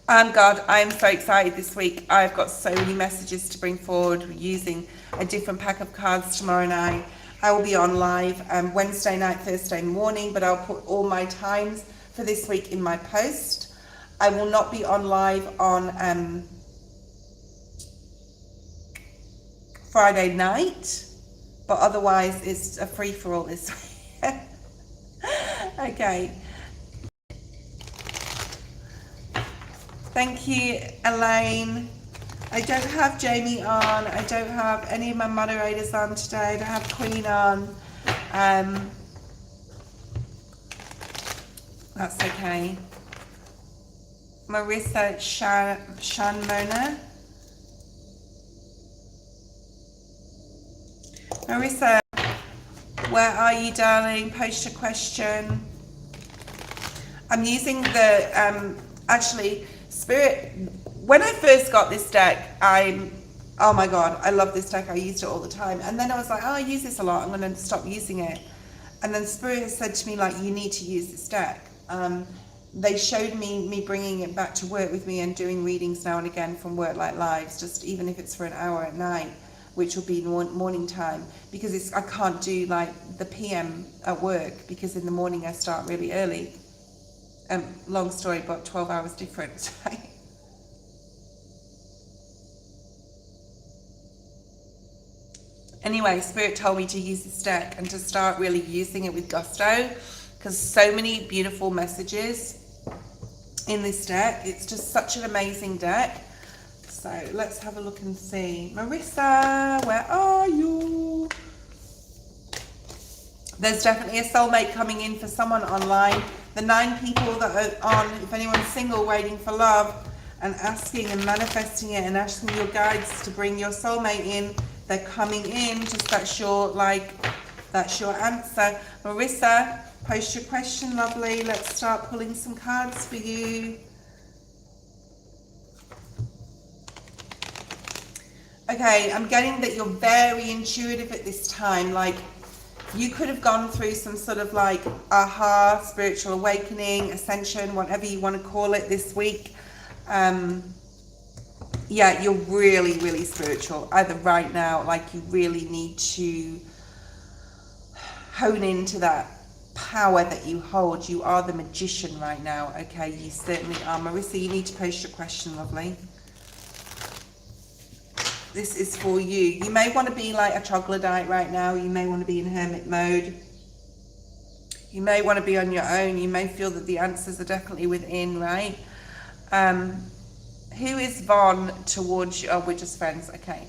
God, I am so excited this week. I've got so many messages to bring forward. We're using a different pack of cards tomorrow night. I will be on live Wednesday night, Thursday morning, but I'll put all my times for this week in my post. I will not be on live on Friday night, but otherwise it's a free-for-all this week. Okay. Thank you, Elaine. I don't have Jamie on. I don't have any of my moderators on today. I don't have Queen on. That's okay. Marissa Shanmona. Marissa, where are you, darling? Post your question. I'm using the, actually, Spirit, when I first got this deck, I Oh my God, I love this deck. I used it all the time. And then I was like, oh, I use this a lot. I'm going to stop using it. And then Spirit has said to me, like, you need to use this deck. They showed me bringing it back to work with me and doing readings now and again from Work Like Lives, just even if it's for an hour at night, which will be morning time, because I can't do like the PM at work, because in the morning I start really early. Long story, but 12 hours difference, right? Anyway, Spirit told me to use this deck and to start really using it with gusto, because so many beautiful messages in this deck. It's just such an amazing deck. So let's have a look and see. Marissa, where are you? There's definitely a soulmate coming in for someone online. The 9 people that are on, if anyone's single waiting for love and asking and manifesting it and asking your guides to bring your soulmate in, they're coming in. Just that's your answer. Marissa, post your question, lovely. Let's start pulling some cards for you. Okay, I'm getting that you're very intuitive at this time. Like, you could have gone through some sort of like aha, spiritual awakening, ascension, whatever you want to call it this week. Yeah, you're really, really spiritual. Either right now, like, you really need to hone into that power that you hold. You are the magician right now. Okay, you certainly are. Marissa, you need to post your question, lovely. This is for you. You may want to be like a troglodyte right now. You may want to be in hermit mode. You may want to be on your own. You may feel that the answers are definitely within, right? Who is Von towards you? Oh, we're just friends. Okay.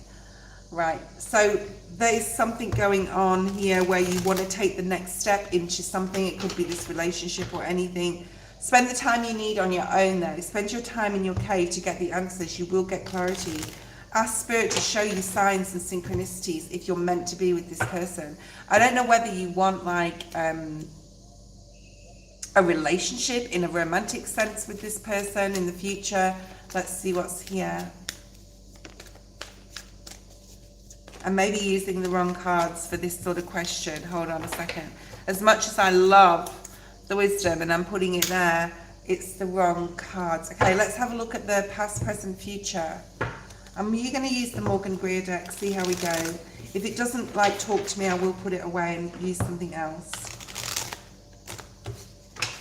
Right. So there's something going on here where you want to take the next step into something. It could be this relationship or anything. Spend the time you need on your own though. Spend your time in your cave to get the answers. You will get clarity. Ask Spirit to show you signs and synchronicities if you're meant to be with this person. I don't know whether you want like a relationship in a romantic sense with this person in the future. Let's see what's here. I'm maybe using the wrong cards for this sort of question. Hold on a second. As much as I love the wisdom and I'm putting it there, it's the wrong cards. Okay, let's have a look at the past, present, future. You're going to use the Morgan Greer deck, see how we go. If it doesn't like talk to me, I will put it away and use something else.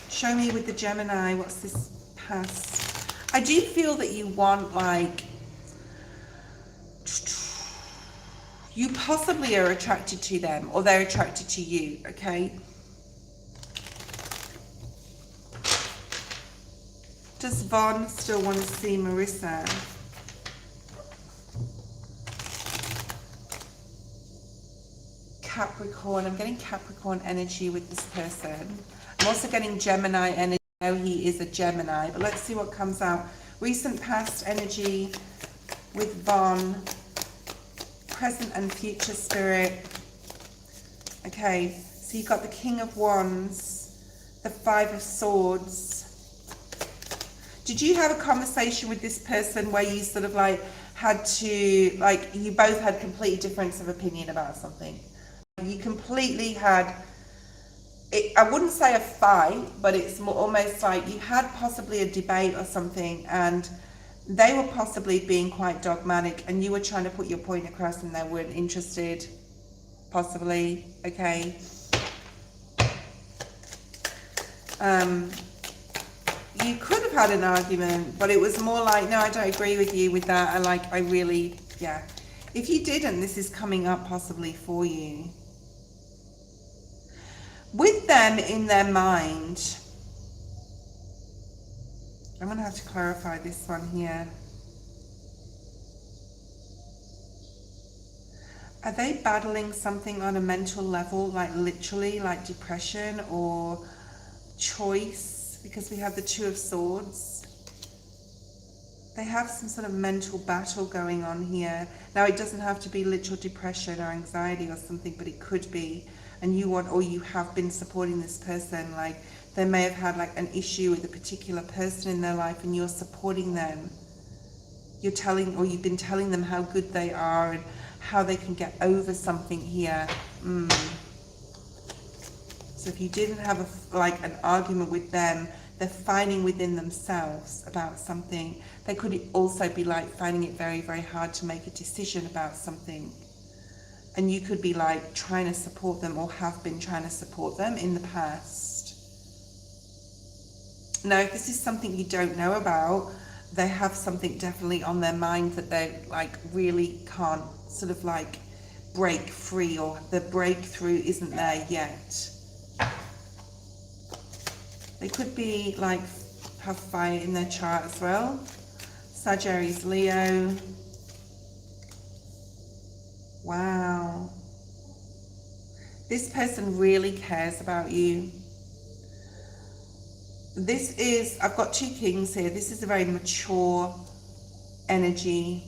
Show me with the Gemini, what's this past? I do feel that you want like, you possibly are attracted to them or they're attracted to you, okay? Does Vaughn still want to see Marissa? Capricorn, I'm getting Capricorn energy with this person. I'm also getting Gemini energy. I know he is a Gemini, but let's see what comes out. Recent past energy with Vaughn. Present and future spirit. Okay, so you've got the King of Wands, the Five of Swords. Did you have a conversation with this person where you sort of like had to, like, you both had complete difference of opinion about something? You completely had, I wouldn't say a fight, but it's more almost like you had possibly a debate or something, and they were possibly being quite dogmatic and you were trying to put your point across and they weren't interested, possibly, okay? You could have had an argument, but it was more like, no, I don't agree with you with that. I really, yeah. If you didn't, this is coming up possibly for you. With them in their mind, I'm going to have to clarify this one here. Are they battling something on a mental level, like literally, like depression or choice? Because we have the Two of Swords. They have some sort of mental battle going on here. Now, it doesn't have to be literal depression or anxiety or something, but it could be. And you want, or you have been supporting this person, like they may have had like an issue with a particular person in their life and you're supporting them. you're telling, or you've been telling them how good they are and how they can get over something here. So if you didn't have an argument with them, they're fighting within themselves about something. They could also be like finding it very, very hard to make a decision about something. And you could be like trying to support them, or have been trying to support them in the past. Now, if this is something you don't know about, they have something definitely on their mind that they like really can't sort of like break free, or the breakthrough isn't there yet. They could be like have fire in their chart as well. Sagittarius, Leo. Wow. This person really cares about you. This is, I've got two kings here. This is a very mature energy.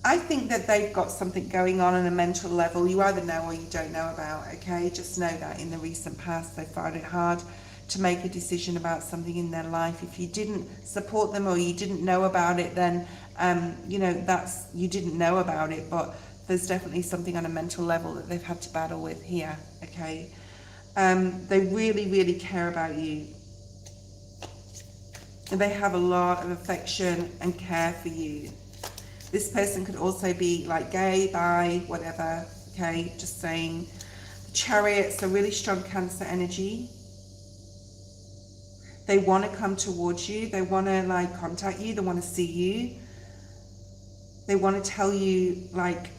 I think that they've got something going on a mental level you either know or you don't know about, okay? Just know that in the recent past they found it hard to make a decision about something in their life. If you didn't support them or you didn't know about it, then, you know, you didn't know about it, but there's definitely something on a mental level that they've had to battle with here, okay? They really, really care about you. And they have a lot of affection and care for you. This person could also be like gay, bi, whatever, okay? Just saying. The Chariot's a really strong Cancer energy. They want to come towards you. They want to like contact you. They want to see you. They want to tell you like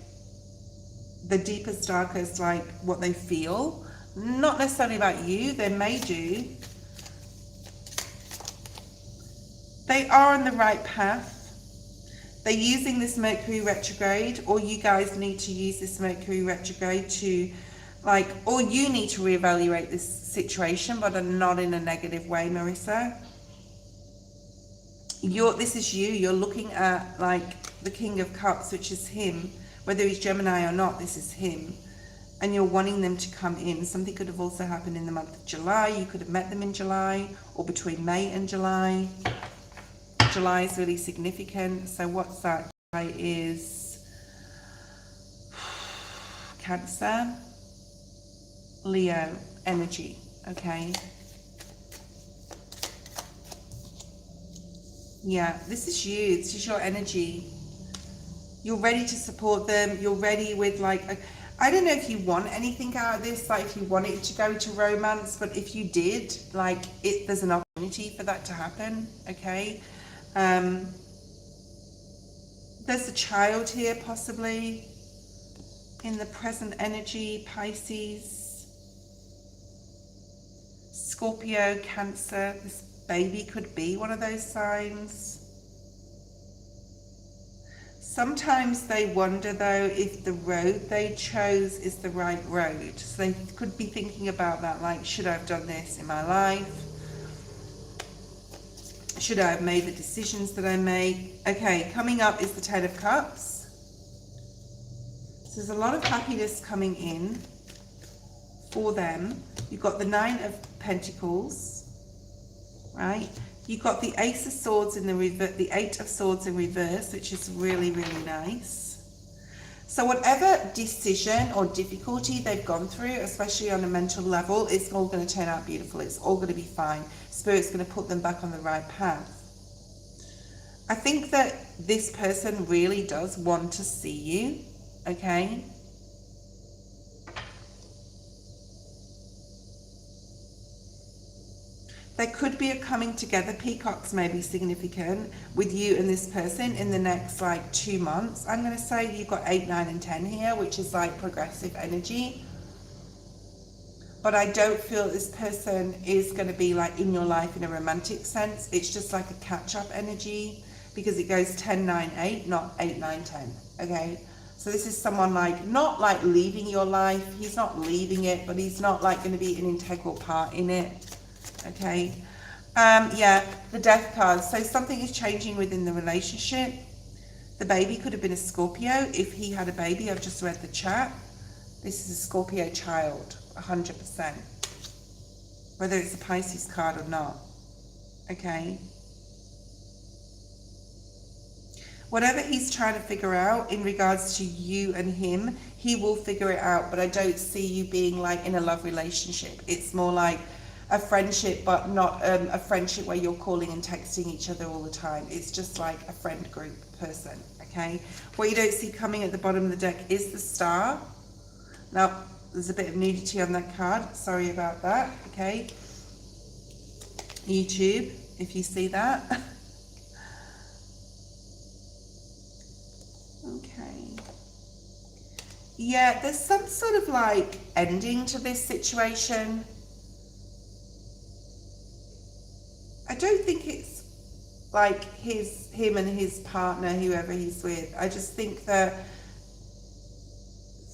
the deepest, darkest, like what they feel. Not necessarily about you. They may do. They are on the right path. They're using this Mercury retrograde, or you guys need to use this Mercury retrograde to like, or you need to reevaluate this situation, but not in a negative way, Marissa. This is you. You're looking at like the King of Cups, which is him. Whether he's Gemini or not, this is him. And you're wanting them to come in. Something could have also happened in the month of July. You could have met them in July, or between May and July. July is really significant. So what's that? July is Cancer, Leo energy, okay? Yeah, this is you. This is your energy. You're ready to support them. You're ready with like, I don't know if you want anything out of this, like if you want it to go to romance, but if you did, like there's an opportunity for that to happen, okay? There's a child here possibly in the present energy. Pisces, Scorpio, Cancer. This baby could be one of those signs. Sometimes they wonder though if the road they chose is the right road. So they could be thinking about that, like, should I have done this in my life? Should I have made the decisions that I made? Okay, coming up is the Ten of Cups. So there's a lot of happiness coming in for them. You've got the Nine of Pentacles, right? You've got the Ace of Swords in the reverse, the Eight of Swords in reverse, which is really, really nice. So whatever decision or difficulty they've gone through, especially on a mental level, it's all going to turn out beautiful. It's all going to be fine. Spirit's going to put them back on the right path. I think that this person really does want to see you, okay? There could be a coming together. Peacocks may be significant with you and this person in the next like 2 months. I'm going to say you've got 8, 9, and 10 here, which is like progressive energy. But I don't feel this person is going to be like in your life in a romantic sense. It's just like a catch-up energy because it goes 10, 9, 8, not 8, 9, 10. Okay? So this is someone like, not like leaving your life. He's not leaving it, but he's not like going to be an integral part in it. Okay, yeah, the Death card. So something is changing within the relationship. The baby could have been a Scorpio. If he had a baby, I've just read the chat. This is a Scorpio child, 100%. Whether it's a Pisces card or not. Okay. Whatever he's trying to figure out in regards to you and him, he will figure it out, but I don't see you being like in a love relationship. It's more like a friendship, but not a friendship where you're calling and texting each other all the time. It's just like a friend group person, okay? What you don't see coming at the bottom of the deck is the star. Now, there's a bit of nudity on that card. Sorry about that, okay? YouTube, if you see that. Okay. Yeah, there's some sort of like ending to this situation. I don't think it's like him and his partner, whoever he's with. I just think that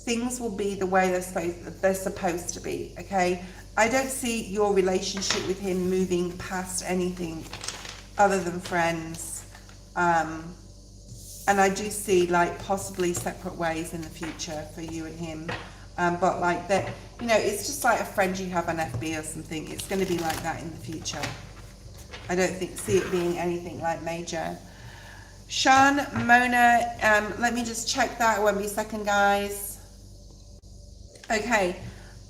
things will be the way they're supposed to be, okay? I don't see your relationship with him moving past anything other than friends. And I do see like possibly separate ways in the future for you and him. But like that, you know, it's just like a friend you have on FB or something. It's going to be like that in the future. I don't see it being anything like major. Sean, Mona, let me just check that. It won't be a second, guys. Okay,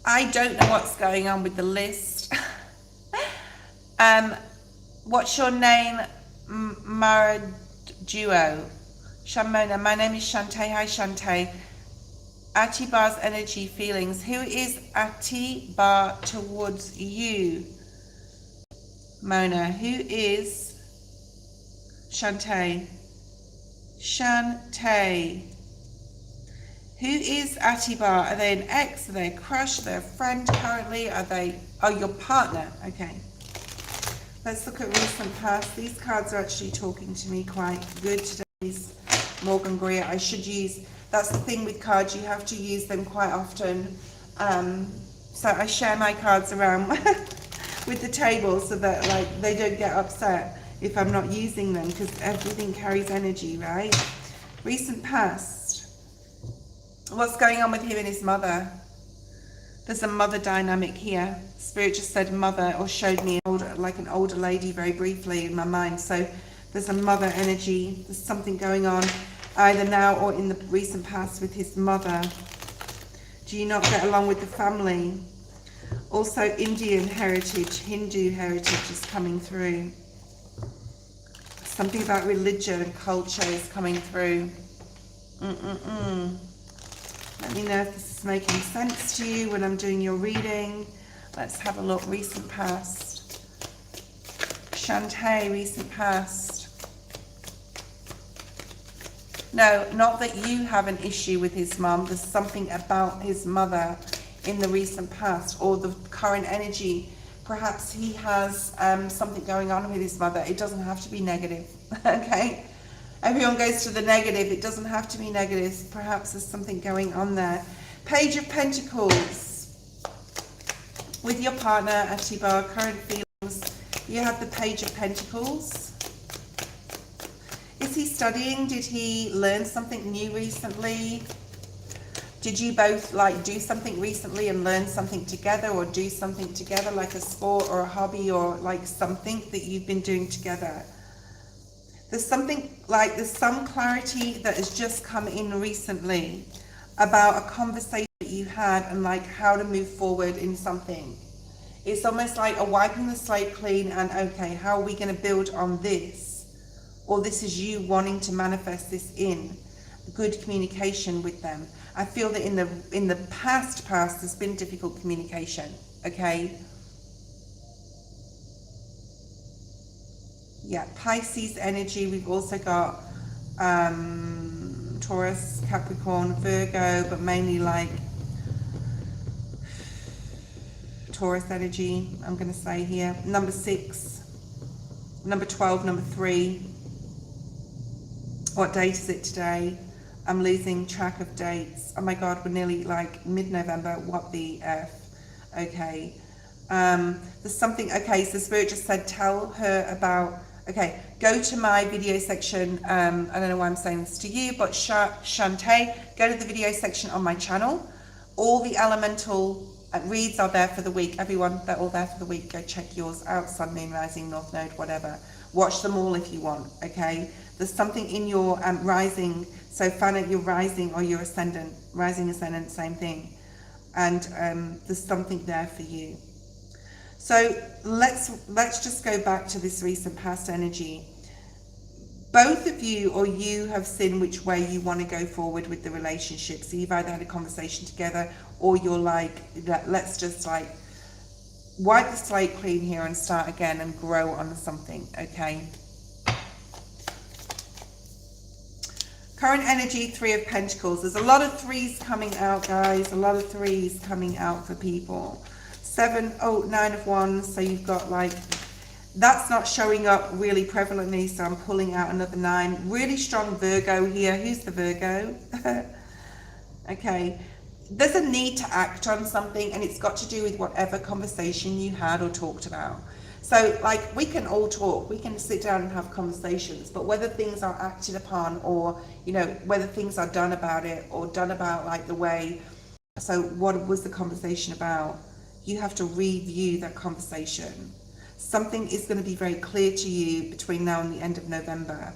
I don't know what's going on with the list. What's your name? Maraduo. Shamona, my name is Shantae. Hi, Shantae. Atibar's energy feelings. Who is Atibar towards you? Mona, who is Shantae? Shantae. Who is Atibar? Are they an ex? Are they a crush? Are they a friend currently? Are they, oh, your partner? Okay. Let's look at recent past. These cards are actually talking to me quite good today. Morgan Greer. I should use, that's the thing with cards, you have to use them quite often. So I share my cards around with the table so that like they don't get upset if I'm not using them, because everything carries energy, right? Recent past. What's going on with him and his mother? There's a mother dynamic here. Spirit just said mother, or showed me an older lady very briefly in my mind. So there's a mother energy. There's something going on either now or in the recent past with his mother. Do you not get along with the family? Also, Indian heritage, Hindu heritage is coming through. Something about religion and culture is coming through. Let me know if this is making sense to you when I'm doing your reading. Let's have a look. Recent past. Shantae, recent past. No, not that you have an issue with his mum. There's something about his mother in the recent past, or the current energy. Perhaps he has something going on with his mother. It doesn't have to be negative, okay? Everyone goes to the negative. It doesn't have to be negative. Perhaps there's something going on there. Page of Pentacles. With your partner, Atibar, current feelings. You have the Page of Pentacles. Is he studying? Did he learn something new recently? Did you both like do something recently and learn something together, or do something together like a sport or a hobby, or like something that you've been doing together? There's something like, there's some clarity that has just come in recently about a conversation that you had and like how to move forward in something. It's almost like a wiping the slate clean and okay, how are we going to build on this? Or this is you wanting to manifest this in good communication with them. I feel that in the past there's been difficult communication, okay? Yeah, Pisces energy. We've also got Taurus, Capricorn, Virgo, but mainly like Taurus energy, I'm going to say here. Number 6, number 12, number 3. What date is it today? I'm losing track of dates. Oh my God, we're nearly like mid-November. What the F? Okay. There's something, okay, so Spirit just said tell her about, okay, go to my video section. I don't know why I'm saying this to you, but Shantae, go to the video section on my channel. All the elemental reads are there for the week. Everyone, they're all there for the week. Go check yours out. Sun, Moon, Rising, North Node, whatever. Watch them all if you want, okay? There's something in your rising. So find out your rising or your ascendant. Rising, ascendant, same thing. And there's something there for you. So let's just go back to this recent past energy. Both of you or you have seen which way you want to go forward with the relationship. So you've either had a conversation together, or you're like, let's just like wipe the slate clean here and start again and grow on something, okay? Current energy, 3 of Pentacles. There's a lot of 3s coming out, guys. A lot of 3s coming out for people. 9 of Wands. So you've got like, that's not showing up really prevalently, so I'm pulling out another 9. Really strong Virgo here. Who's the Virgo? Okay. There's a need to act on something, and it's got to do with whatever conversation you had or talked about. So like, we can all talk, we can sit down and have conversations, but whether things are acted upon, or, you know, whether things are done about it, or done about like the way, so what was the conversation about? You have to review that conversation. Something is going to be very clear to you between now and the end of November.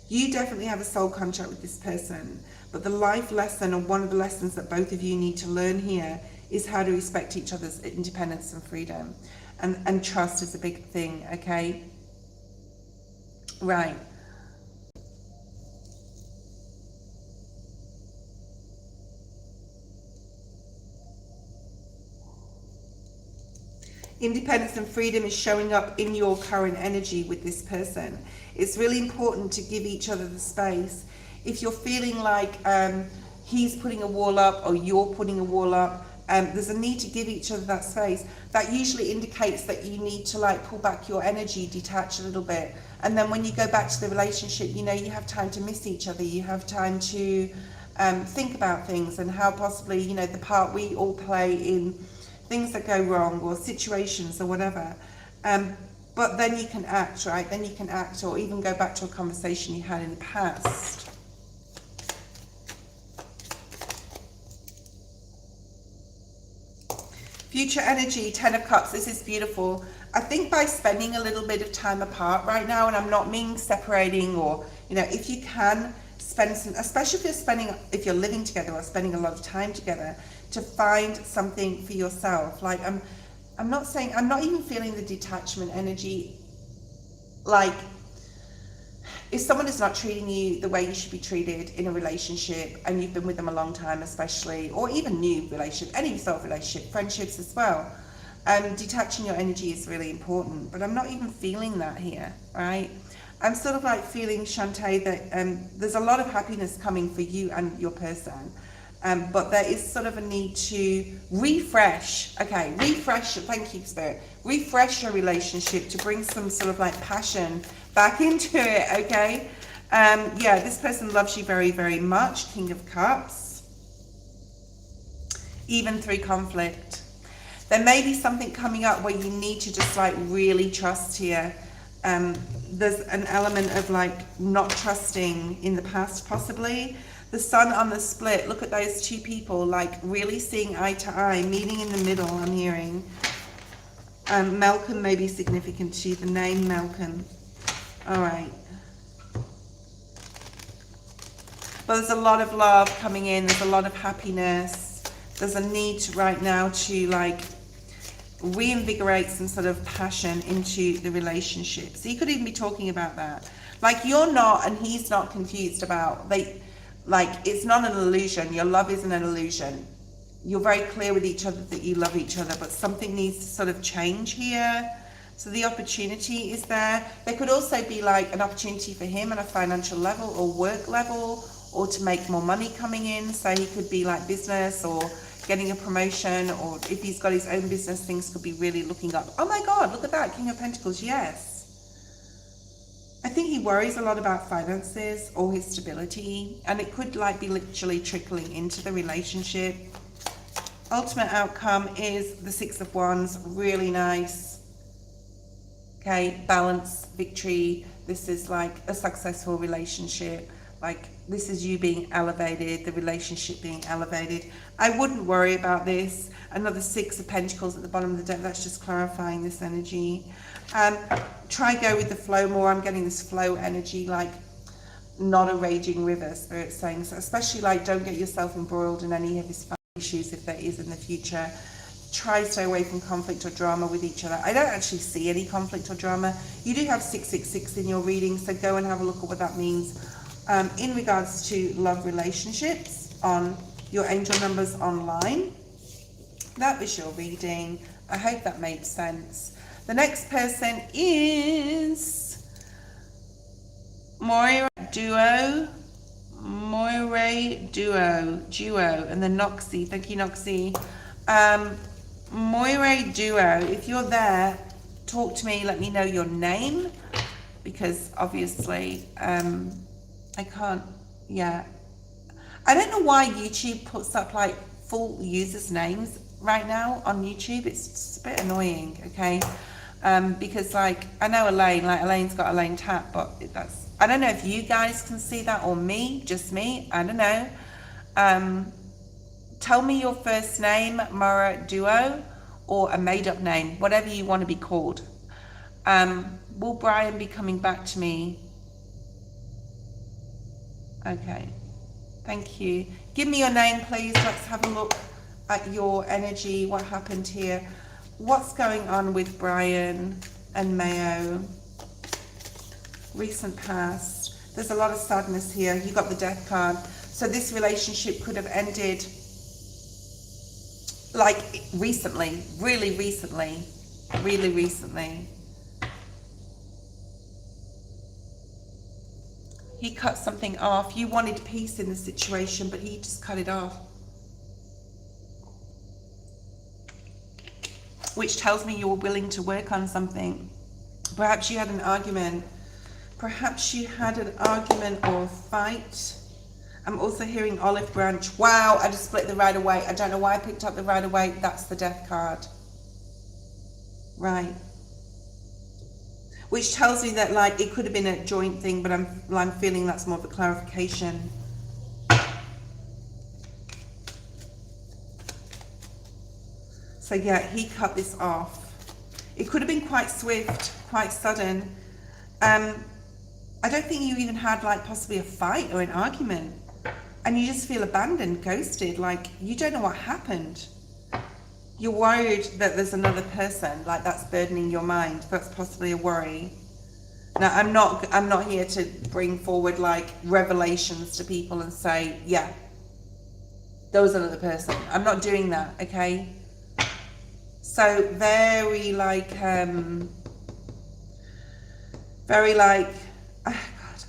You definitely have a soul contract with this person, but the life lesson, or one of the lessons that both of you need to learn here, is how to respect each other's independence and freedom. And trust is a big thing, okay? Right. Independence and freedom is showing up in your current energy with this person. It's really important to give each other the space. If you're feeling like he's putting a wall up, or you're putting a wall up, there's a need to give each other that space. That usually indicates that you need to like pull back your energy, detach a little bit. And then when you go back to the relationship, you know, you have time to miss each other. You have time to think about things, and how possibly, you know, the part we all play in things that go wrong, or situations or whatever. But then you can act, right? Then you can act, or even go back to a conversation you had in the past. Future energy, 10 of Cups. This is beautiful. I think by spending a little bit of time apart right now, and I'm not meaning separating, or, you know, if you can spend some, especially if you're living together or spending a lot of time together, to find something for yourself. Like, I'm not even feeling the detachment energy. Like, if someone is not treating you the way you should be treated in a relationship, and you've been with them a long time especially, or even new relationship, any sort of relationship, friendships as well, detaching your energy is really important. But I'm not even feeling that here, right? I'm sort of like feeling, Shantae, that there's a lot of happiness coming for you and your person, but there is sort of a need to refresh. Okay, refresh. Thank you, Spirit. Refresh your relationship to bring some sort of like passion back into it, okay? Yeah, this person loves you very, very much. King of Cups. Even through conflict. There may be something coming up where you need to just like really trust here. There's an element of like not trusting in the past, possibly. The Sun on the split. Look at those two people like really seeing eye to eye, meeting in the middle, I'm hearing. Malcolm may be significant to you, the name Malcolm. All right. But there's a lot of love coming in. There's a lot of happiness. There's a need right now to like reinvigorate some sort of passion into the relationship. So you could even be talking about that. Like, you're not, and he's not confused about, like, it's not an illusion. Your love isn't an illusion. You're very clear with each other that you love each other, but something needs to sort of change here. So the opportunity is there. There could also be like an opportunity for him on a financial level or work level, or to make more money coming in. So he could be like business, or getting a promotion, or if he's got his own business, things could be really looking up. Oh my God, look at that, King of Pentacles, yes. I think he worries a lot about finances or his stability, and it could like be literally trickling into the relationship. Ultimate outcome is the 6 of Wands, really nice. Okay, balance, victory. This is like a successful relationship. Like, this is you being elevated, the relationship being elevated. I wouldn't worry about this. Another 6 of Pentacles at the bottom of the deck. That's just clarifying this energy. Try go with the flow more. I'm getting this flow energy. Like, not a raging river, Spirit's saying. So especially like, don't get yourself embroiled in any of his family issues if there is in the future. Try to stay away from conflict or drama with each other. I don't actually see any conflict or drama. You do have 666 in your reading, so go and have a look at what that means. In regards to love relationships on your angel numbers online. That was your reading. I hope that made sense. The next person is Moira Duo, and then Noxie. Thank you, Noxie. Moira Duo, if you're there, talk to me, let me know your name, because obviously I can't, yeah. I don't know why YouTube puts up like full users' names right now on YouTube. It's just a bit annoying, okay? Because like, I know Elaine, like Elaine's got Elaine Tap, but that's, I don't know if you guys can see that, or me, just me, I don't know. Tell me your first name, Mara Duo, or a made-up name, whatever you want to be called. Will Brian be coming back to me? Okay, thank you. Give me your name, please. Let's have a look at your energy. What happened here? What's going on with Brian and Mayo? Recent past. There's a lot of sadness here. You got the Death card. So this relationship could have ended like recently, really recently. He cut something off. You wanted peace in the situation, but he just cut it off. Which tells me you were willing to work on something. Perhaps you had an argument. Perhaps you had an argument or fight. I'm also hearing olive branch. Wow, I just split the Rider-Waite. I don't know why I picked up the Rider-Waite. That's the Death card. Right. Which tells me that like it could have been a joint thing, but I'm feeling that's more of a clarification. So yeah, he cut this off. It could have been quite swift, quite sudden. I don't think you even had like possibly a fight or an argument, and you just feel abandoned, ghosted, like you don't know what happened. You're worried that there's another person, like that's burdening your mind. That's possibly a worry. Now, I'm not here to bring forward like revelations to people and say, yeah, there was another person. I'm not doing that, okay? So very like, oh God.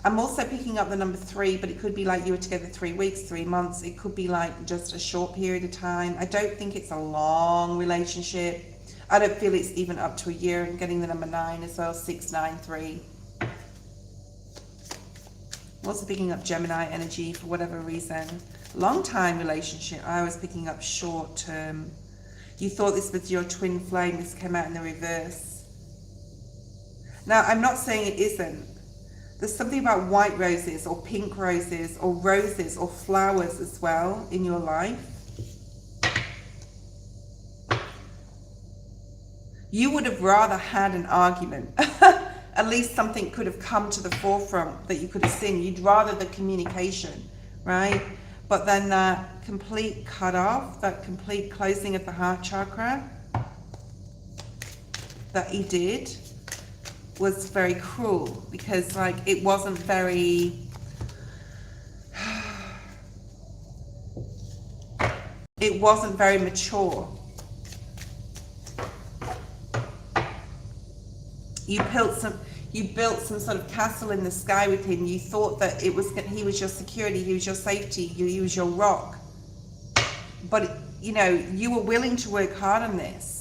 I'm also picking up the number 3, but it could be like you were together 3 weeks, 3 months. It could be like just a short period of time. I don't think it's a long relationship. I don't feel it's even up to a year. And getting the number 9 as well, 693. I'm also picking up Gemini energy for whatever reason. Long time relationship. I was picking up short term. You thought this was your twin flame. This came out in the reverse. Now, I'm not saying it isn't. There's something about white roses or pink roses or roses or flowers as well in your life. You would have rather had an argument. At least something could have come to the forefront that you could have seen. You'd rather the communication, right? But then that complete cut off, that complete closing of the heart chakra that he did was very cruel, because like it wasn't very mature. You built some sort of castle in the sky with him. You thought that he was your security, he was your safety, he was your rock. But you know, you were willing to work hard on this.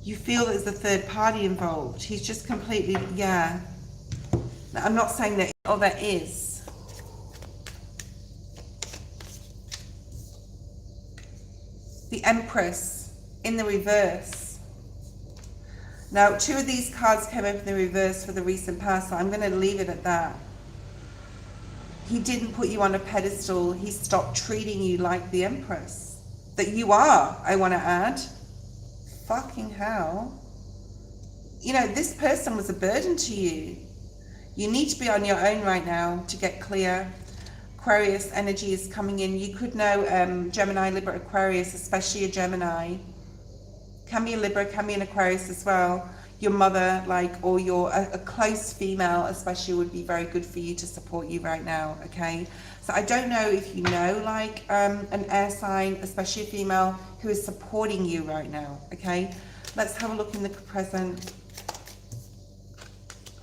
You feel there's a third party involved. He's just completely, yeah. Now, I'm not saying that, or there is. The Empress in the reverse. Now, 2 of these cards came up in the reverse for the recent past, so I'm going to leave it at that. He didn't put you on a pedestal. He stopped treating you like the Empress that you are, I want to add. Fucking hell. You know, this person was a burden to you. You need to be on your own right now to get clear. Aquarius energy is coming in. You could know Gemini, Libra, Aquarius, especially a Gemini. Can be a Libra, can be an Aquarius as well. Your mother, like, or your a close female especially would be very good for you to support you right now, okay? So I don't know if you know, like, an air sign, especially a female, who is supporting you right now, okay? Let's have a look in the present.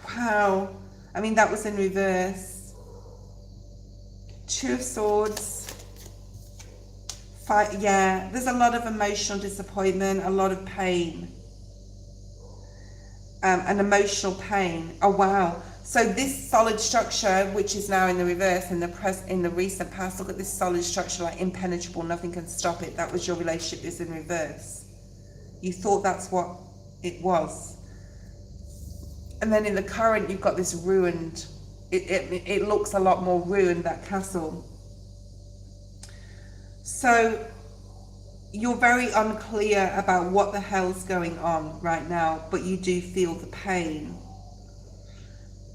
Wow. I mean, that was in reverse. Two of Swords. Yeah, there's a lot of emotional disappointment, a lot of pain. An emotional pain. Oh wow! So this solid structure, which is now in the reverse in the recent past, look at this solid structure, like impenetrable, nothing can stop it. That was your relationship, is in reverse. You thought that's what it was, and then in the current, you've got this ruined. It looks a lot more ruined, that castle. So you're very unclear about what the hell's going on right now, but you do feel the pain.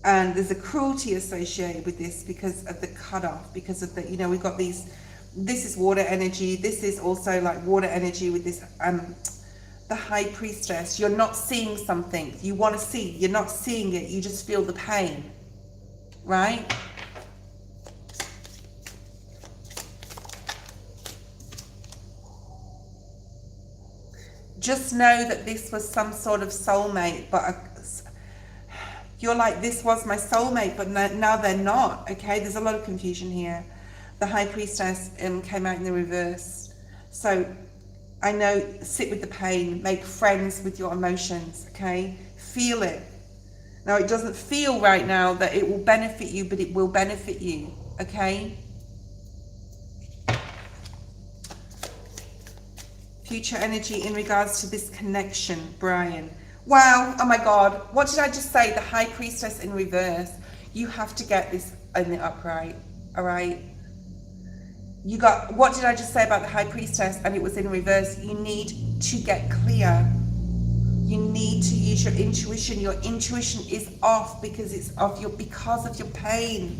And there's a cruelty associated with this because of the cutoff, because of the, you know, we've got these, this is water energy, this is also like water energy with this, the High Priestess. You're not seeing something you want to see, you're not seeing it, you just feel the pain, right? Just know that this was some sort of soulmate, but you're like, this was my soulmate, but now they're not, okay? There's a lot of confusion here. The High Priestess came out in the reverse. So I know, sit with the pain, make friends with your emotions, okay? Feel it. Now, it doesn't feel right now that it will benefit you, but it will benefit you, okay? Future energy in regards to this connection, Brian. Wow, oh my God, what did I just say? The High Priestess in reverse. You have to get this in the upright, all right? You got, what did I just say about the High Priestess? And it was in reverse. You need to get clear. You need to use your intuition. Your intuition is off because it's of your, because of your pain,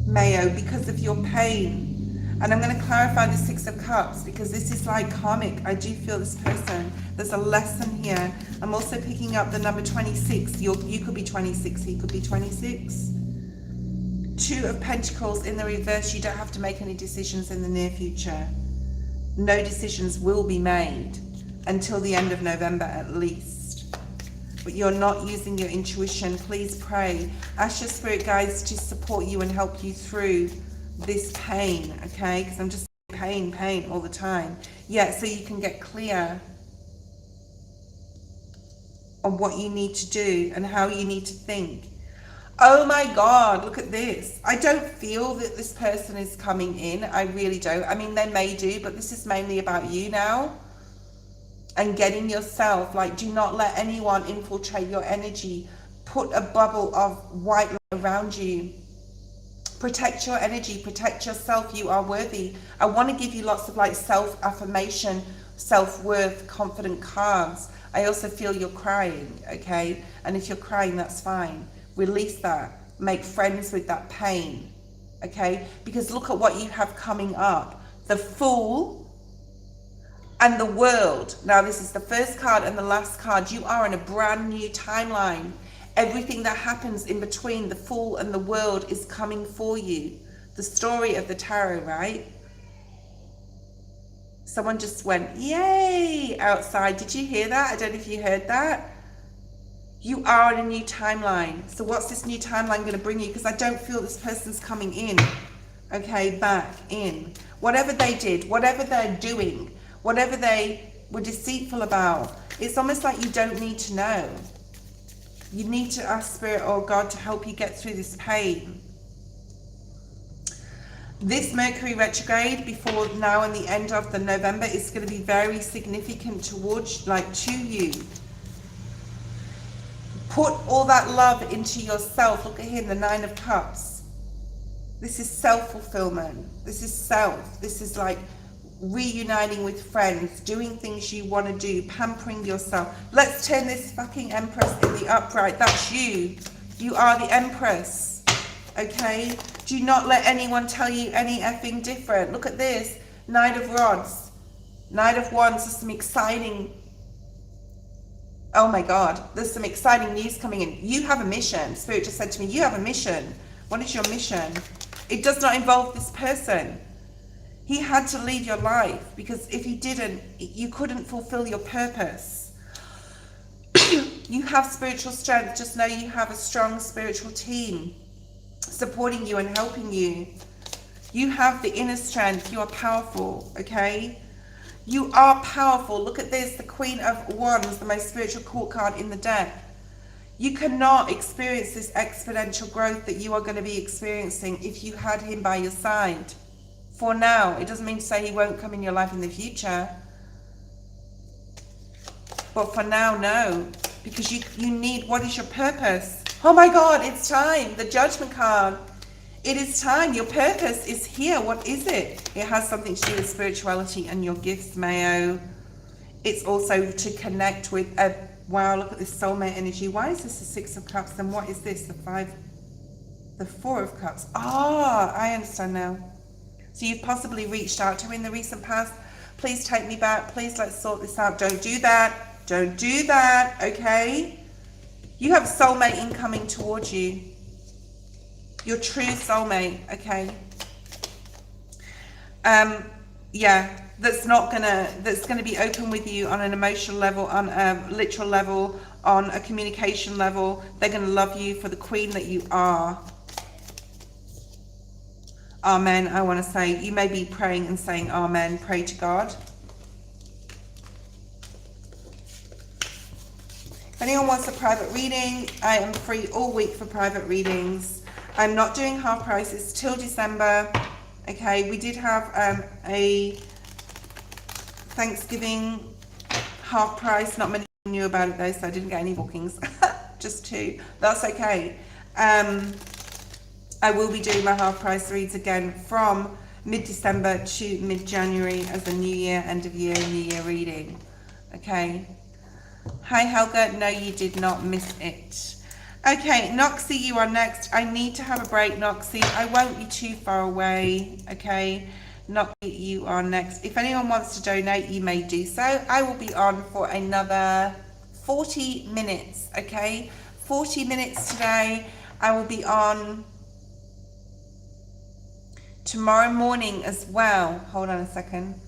Mayo, because of your pain. And I'm going to clarify the Six of Cups because this is like karmic. I do feel this person. There's a lesson here. I'm also picking up the number 26. You could be 26. He could be 26. Two of Pentacles in the reverse. You don't have to make any decisions in the near future. No decisions will be made until the end of November at least. But you're not using your intuition. Please pray. Ask your spirit guides to support you and help you through this pain, okay? Because I'm just pain all the time. Yeah, so you can get clear on what you need to do and how you need to think. Oh my God, look at this. I don't feel that this person is coming in. I really don't. I mean, they may do, but this is mainly about you now. And getting yourself, like, do not let anyone infiltrate your energy. Put a bubble of white light around you. Protect your energy, protect yourself. You are worthy. I want to give you lots of like self-affirmation, self-worth, confident cards. I also feel you're crying, okay? And if you're crying, that's fine. Release that. Make friends with that pain, okay? Because look at what you have coming up. The Fool and the World. Now, this is the first card and the last card. You are in a brand new timeline. Everything that happens in between the Fool and the World is coming for you. The story of the tarot, right? Someone just went, yay, outside. Did you hear that? I don't know if you heard that. You are in a new timeline. So what's this new timeline going to bring you? Because I don't feel this person's coming in. Okay, back in. Whatever they did, whatever they're doing, whatever they were deceitful about, it's almost like you don't need to know. You need to ask Spirit or God to help you get through this pain. This Mercury retrograde before now and the end of the November is going to be very significant towards, like, to you. Put all that love into yourself. Look at here, the Nine of Cups. This is self-fulfillment. This is self. This is like reuniting with friends, doing things you want to do, pampering yourself. Let's turn this fucking Empress in the upright. That's you. You are the Empress, okay? Do not let anyone tell you any effing different. Look at this, Knight of Rods, Knight of Wands. There's some exciting, oh my God, there's some exciting news coming in. You have a mission. Spirit just said to me, you have a mission. What is your mission? It does not involve this person. He had to leave your life because if he didn't, you couldn't fulfill your purpose. You have spiritual strength. Just know you have a strong spiritual team supporting you and helping you. You have the inner strength. You are powerful, okay? You are powerful. Look at this, the Queen of Wands, the most spiritual court card in the deck. You cannot experience this exponential growth that you are going to be experiencing if you had him by your side. For now, it doesn't mean to say he won't come in your life in the future. But for now, no. Because you need, what is your purpose? Oh my God, it's time. The Judgment card. It is time. Your purpose is here. What is it? It has something to do with spirituality and your gifts, Mayo. It's also to connect with a, wow, look at this soulmate energy. Why is this the Six of Cups? And what is this? The Four of Cups. Ah, I understand now. So you've possibly reached out to him in the recent past. Please take me back. Please, let's sort this out. Don't do that. Don't do that, okay? You have a soulmate incoming towards you. Your true soulmate, okay? Yeah, that's gonna be open with you on an emotional level, on a literal level, on a communication level. They're gonna love you for the queen that you are. Amen. I want to say, you may be praying and saying amen. Pray to God. If anyone wants a private reading, I am free all week for private readings. I'm not doing half prices till December. Okay, we did have a Thanksgiving half price. Not many knew about it though, so I didn't get any bookings. Just 2. That's okay. I will be doing my half price reads again from mid-December to mid-January as a new year, end of year, new year reading. Okay. Hi Helga, no you did not miss it. Okay, Noxie, you are next. I need to have a break, Noxie. I won't be too far away, okay? Noxie, you are next. If anyone wants to donate, you may do so. I will be on for another 40 minutes, okay? 40 minutes today. I will be on tomorrow morning as well. Hold on a second.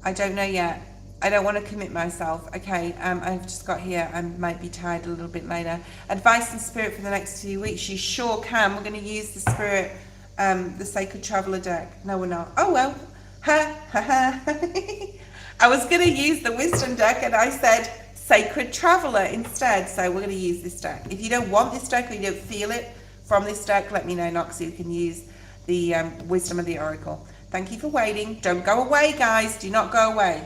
I don't know yet. I don't want to commit myself. Okay, I've just got here. I might be tired a little bit later. Advice and spirit for the next few weeks. You sure can. We're going to use the spirit, the Sacred Traveler deck. No, we're not. Oh well. Ha ha ha. I was going to use the Wisdom deck, and I said Sacred Traveler instead. So we're going to use this deck. If you don't want this deck or you don't feel it from this deck, let me know, Nox, so you can use the Wisdom of the Oracle. Thank you for waiting. Don't go away, guys. Do not go away.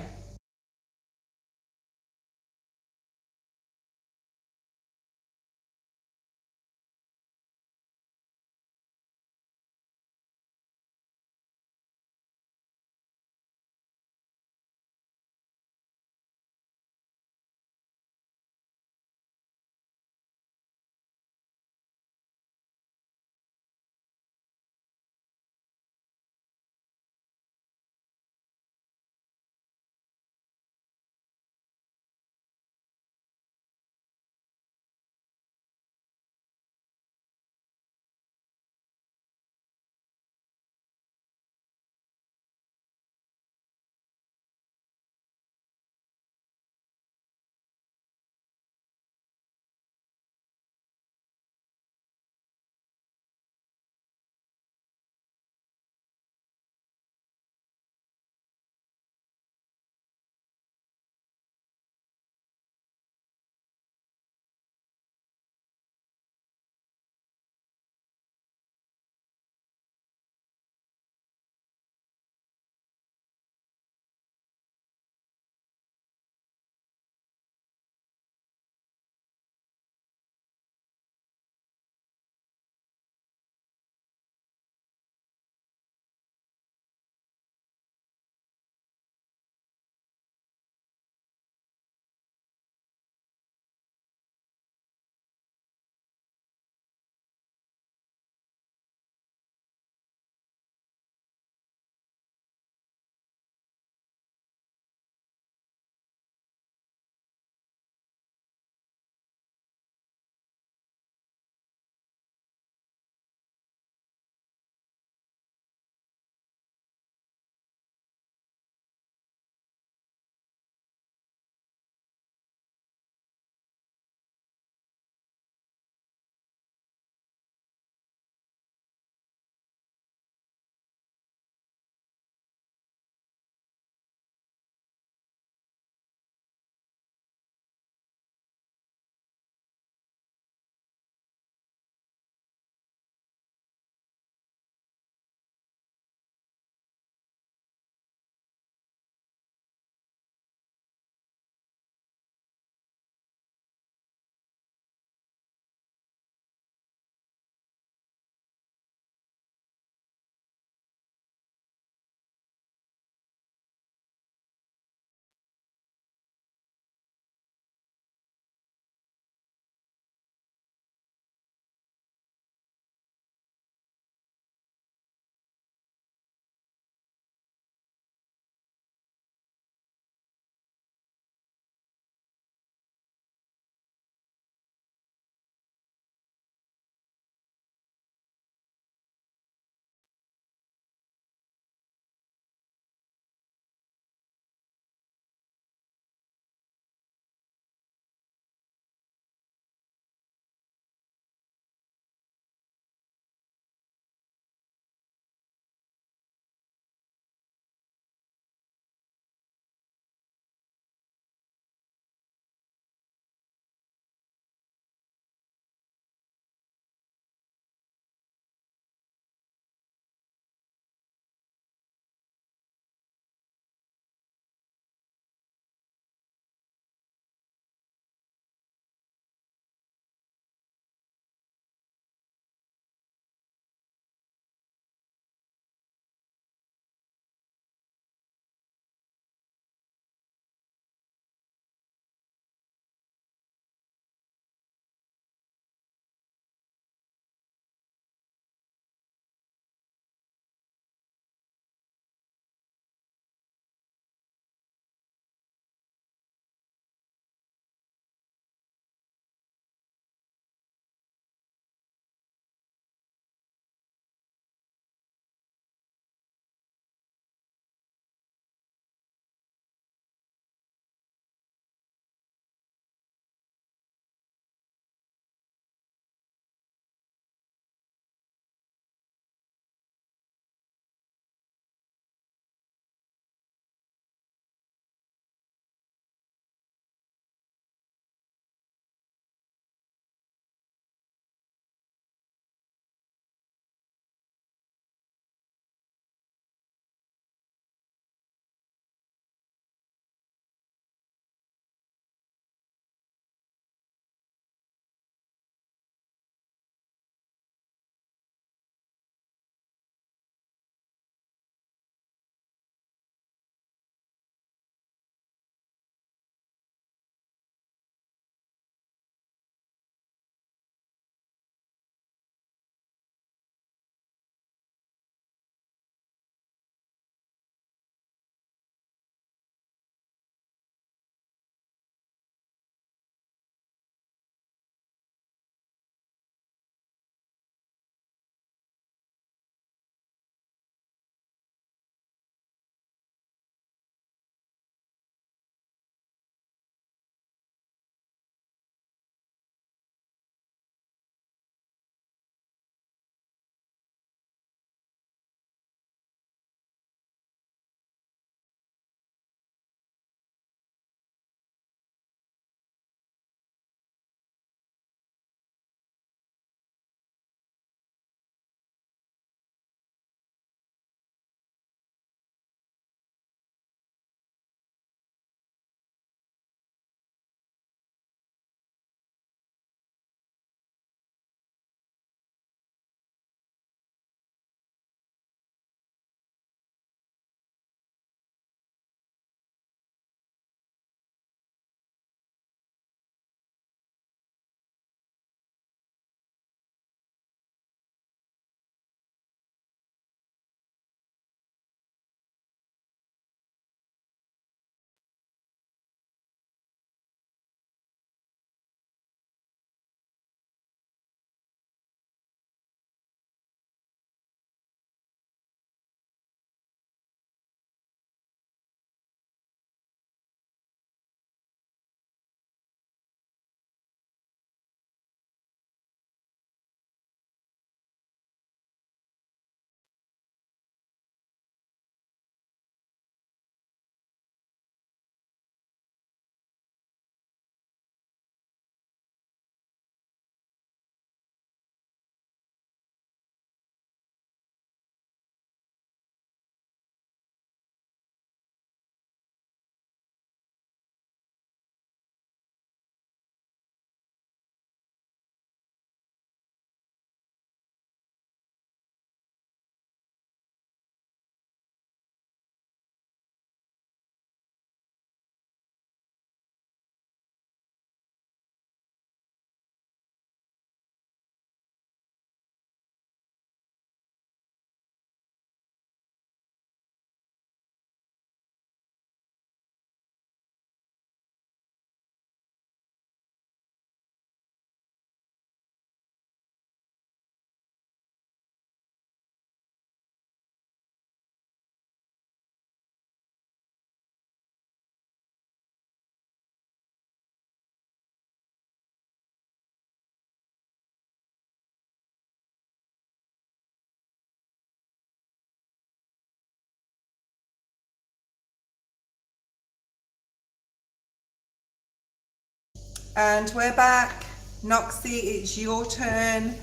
And we're back. Noxie, it's your turn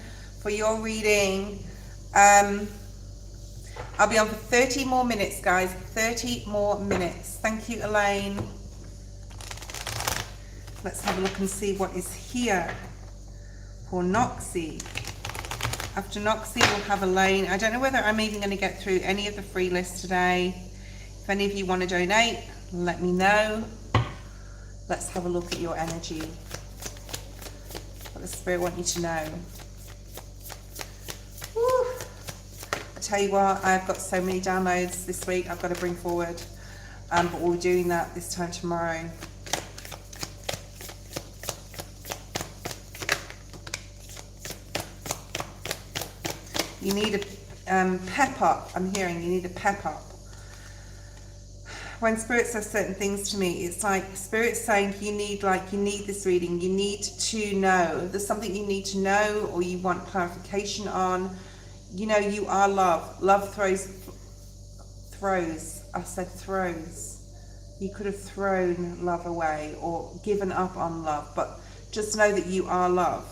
for your reading. I'll be on for 30 more minutes, guys. 30 more minutes. Thank you, Elaine. Let's have a look and see what is here for Noxie. After Noxie, we'll have Elaine. I don't know whether I'm even going to get through any of the free lists today. If any of you want to donate, let me know. Let's have a look at your energy. What does Spirit want you to know? Woo. I tell you what, I've got so many downloads this week I've got to bring forward. But we'll be doing that this time tomorrow. You need a pep up. I'm hearing you need a pep up. When Spirit says certain things to me, it's like Spirit's saying you need this reading. You need to know. There's something you need to know, or you want clarification on. You know, you are love. Love throws. I said throws. You could have thrown love away or given up on love, but just know that you are love.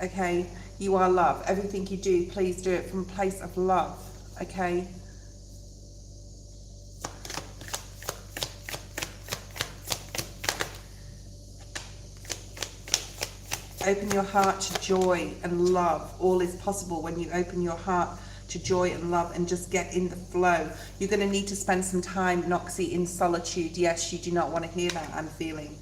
Okay, you are love. Everything you do, please do it from a place of love. Okay. Open your heart to joy and love. All is possible when you open your heart to joy and love and just get in the flow. You're going to need to spend some time, Noxie, in solitude. Yes, you do not want to hear that, I'm feeling.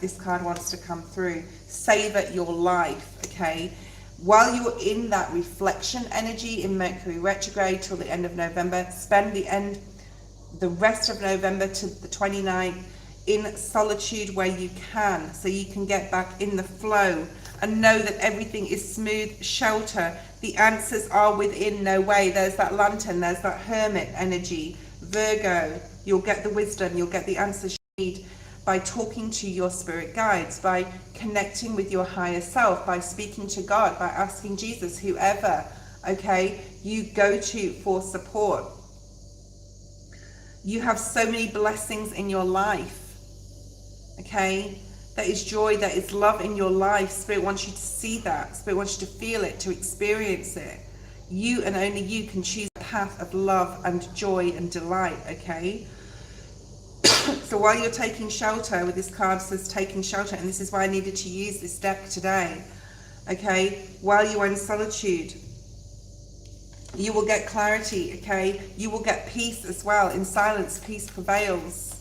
This card wants to come through. Savor your life, okay? While you're in that reflection energy in Mercury retrograde till the end of November, spend the rest of November to the 29th in solitude where you can, so you can get back in the flow and know that everything is smooth shelter. The answers are within, no way. There's that lantern, there's that hermit energy. Virgo, you'll get the wisdom, you'll get the answers you need by talking to your spirit guides, by connecting with your higher self, by speaking to God, by asking Jesus, whoever, okay, you go to for support. You have so many blessings in your life. Okay, that is joy, that is love in your life. Spirit wants you to see that. Spirit wants you to feel it, to experience it. You and only you can choose a path of love and joy and delight, okay? So while you're taking shelter, with this card says taking shelter, and this is why I needed to use this deck today, okay? While you're in solitude, you will get clarity, okay? You will get peace as well. In silence, peace prevails.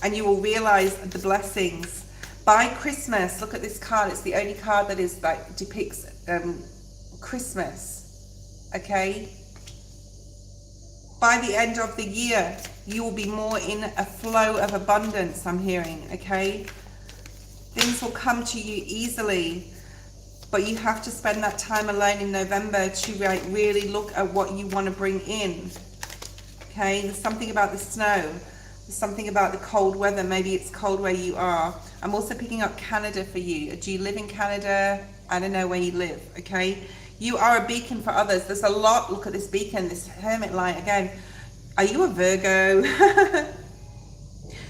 And you will realize the blessings. By Christmas, look at this card. It's the only card that is like depicts Christmas. Okay. By the end of the year, you will be more in a flow of abundance, I'm hearing. Okay. Things will come to you easily, but you have to spend that time alone in November to really look at what you want to bring in. Okay. There's something about the snow. Something about the cold weather. Maybe it's cold where you are. I'm also picking up Canada for you. Do you live in Canada? I don't know where you live, okay? You are a beacon for others. There's a lot. Look at this beacon, this hermit light again. Are you a Virgo?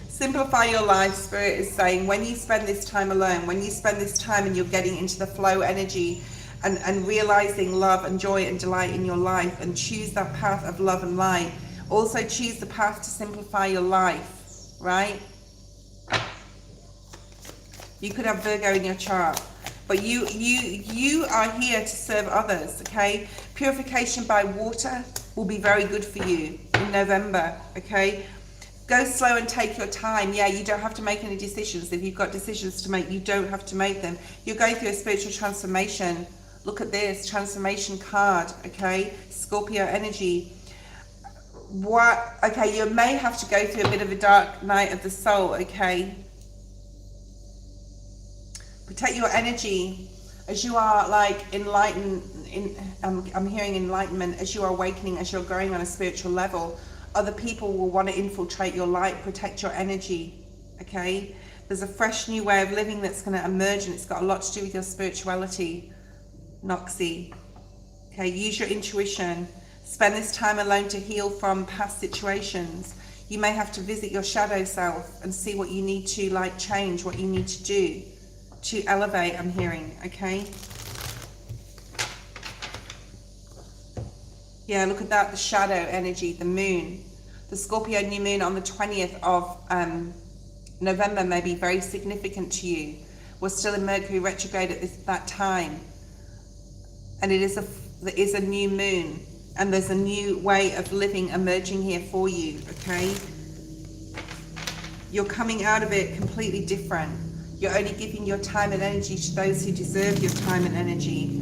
Simplify your life, Spirit is saying. When you spend this time alone, when you spend this time and you're getting into the flow energy and realizing love and joy and delight in your life, and choose that path of love and light. Also choose the path to simplify your life, right? You could have Virgo in your chart, but you are here to serve others, okay? Purification by water will be very good for you in November, okay? Go slow and take your time. Yeah, you don't have to make any decisions. If you've got decisions to make, you don't have to make them. You're going through a spiritual transformation. Look at this transformation card, okay? Scorpio energy. Okay, you may have to go through a bit of a dark night of the soul, okay? Protect your energy as you are like enlightened. I'm hearing enlightenment as you are awakening, as you're growing on a spiritual level. Other people will want to infiltrate your light. Protect your energy, okay? There's a fresh new way of living that's going to emerge, and it's got a lot to do with your spirituality, Noxie. Okay, use your intuition. Spend this time alone to heal from past situations. You may have to visit your shadow self and see what you need to like change, what you need to do to elevate, I'm hearing, okay? Yeah, look at that, the shadow energy, the moon. The Scorpio new moon on the 20th of November may be very significant to you. We're still in Mercury retrograde at that time. And there is a new moon. And there's a new way of living emerging here for you, okay? You're coming out of it completely different. You're only giving your time and energy to those who deserve your time and energy.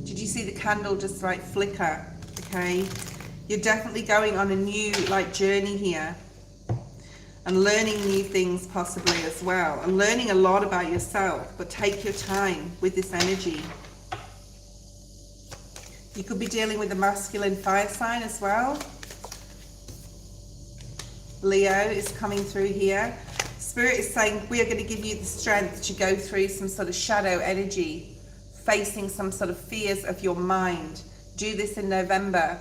Did you see the candle just like flicker? Okay, you're definitely going on a new like journey here and learning new things possibly as well, and learning a lot about yourself, but take your time with this energy. You could be dealing with a masculine fire sign as well. Leo is coming through here. Spirit is saying we are going to give you the strength to go through some sort of shadow energy, facing some sort of fears of your mind. Do this in November.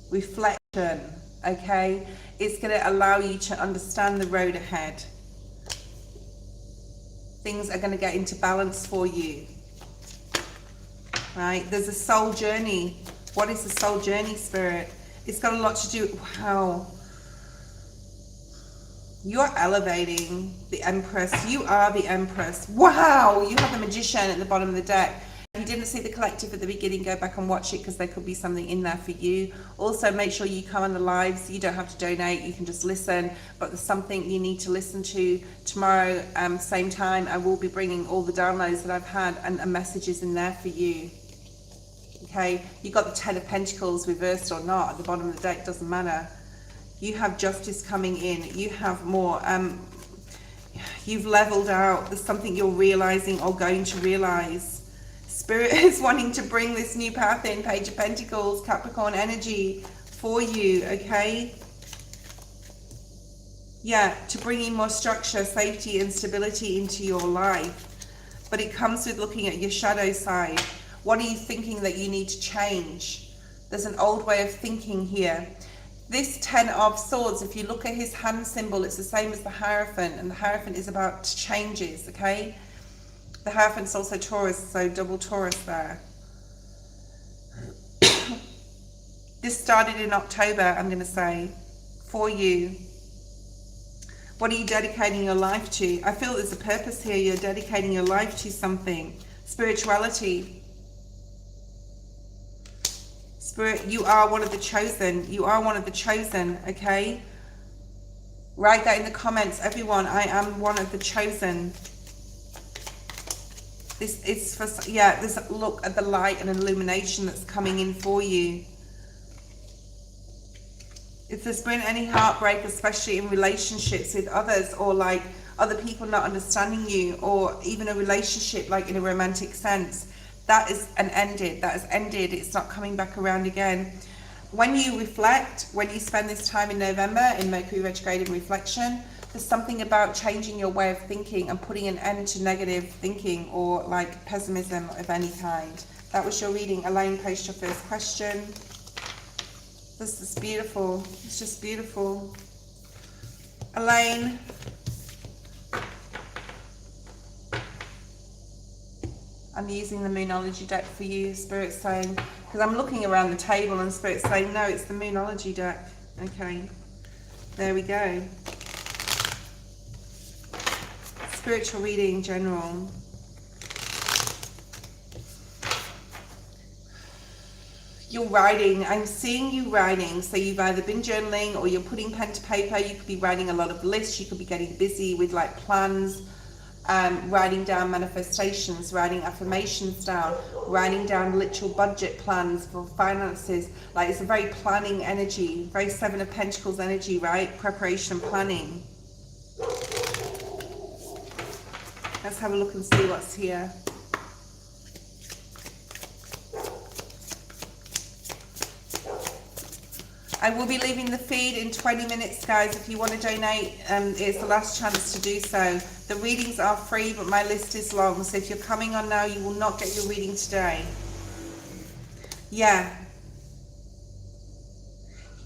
Reflection, okay? It's going to allow you to understand the road ahead. Things are going to get into balance for you. Right? There's a soul journey. What is the soul journey, Spirit? It's got a lot to do, wow. You're elevating the Empress. You are the Empress. Wow, you have the Magician at the bottom of the deck. If you didn't see the collective at the beginning, go back and watch it because there could be something in there for you. Also, make sure you come on the lives. You don't have to donate. You can just listen. But there's something you need to listen to tomorrow, same time. I will be bringing all the downloads that I've had and messages in there for you. Okay, you got the Ten of Pentacles reversed or not at the bottom of the deck, doesn't matter. You have justice coming in. You have more. You've leveled out. There's something you're realizing or going to realize. Spirit is wanting to bring this new path in. Page of Pentacles, Capricorn energy for you, okay? Yeah, to bring in more structure, safety, and stability into your life. But it comes with looking at your shadow side. What are you thinking that you need to change? There's an old way of thinking here. This Ten of Swords, if you look at his hand symbol, it's the same as the Hierophant, and the Hierophant is about changes, okay? The Hierophant's also Taurus, so double Taurus there. This started in October, I'm going to say, for you. What are you dedicating your life to? I feel there's a purpose here. You're dedicating your life to something. Spirituality. Spirit, you are one of the chosen. You are one of the chosen, okay? Write that in the comments, everyone. I am one of the chosen. This is for, yeah, there's a look at the light and illumination that's coming in for you. If there's been any heartbreak, especially in relationships with others, or like other people not understanding you, or even a relationship like in a romantic sense, that is ended. That has ended. It's not coming back around again. When you reflect, when you spend this time in November in Mercury retrograde in reflection, there's something about changing your way of thinking and putting an end to negative thinking or like pessimism of any kind. That was your reading. Elaine, post your first question. This is beautiful. It's just beautiful. Elaine. I'm using the Moonology deck for you, Spirit's saying, because I'm looking around the table and Spirit's saying, no, it's the Moonology deck. Okay, there we go. Spiritual reading, general. You're writing. I'm seeing you writing. So you've either been journaling or you're putting pen to paper. You could be writing a lot of lists. You could be getting busy with like plans. Writing down manifestations, writing affirmations down, writing down literal budget plans for finances. Like it's a very planning energy, very Seven of Pentacles energy, right? Preparation and planning. Let's have a look and see what's here. I will be leaving the feed in 20 minutes, guys. If you want to donate, it's the last chance to do so. The readings are free, but my list is long. So if you're coming on now, you will not get your reading today. Yeah.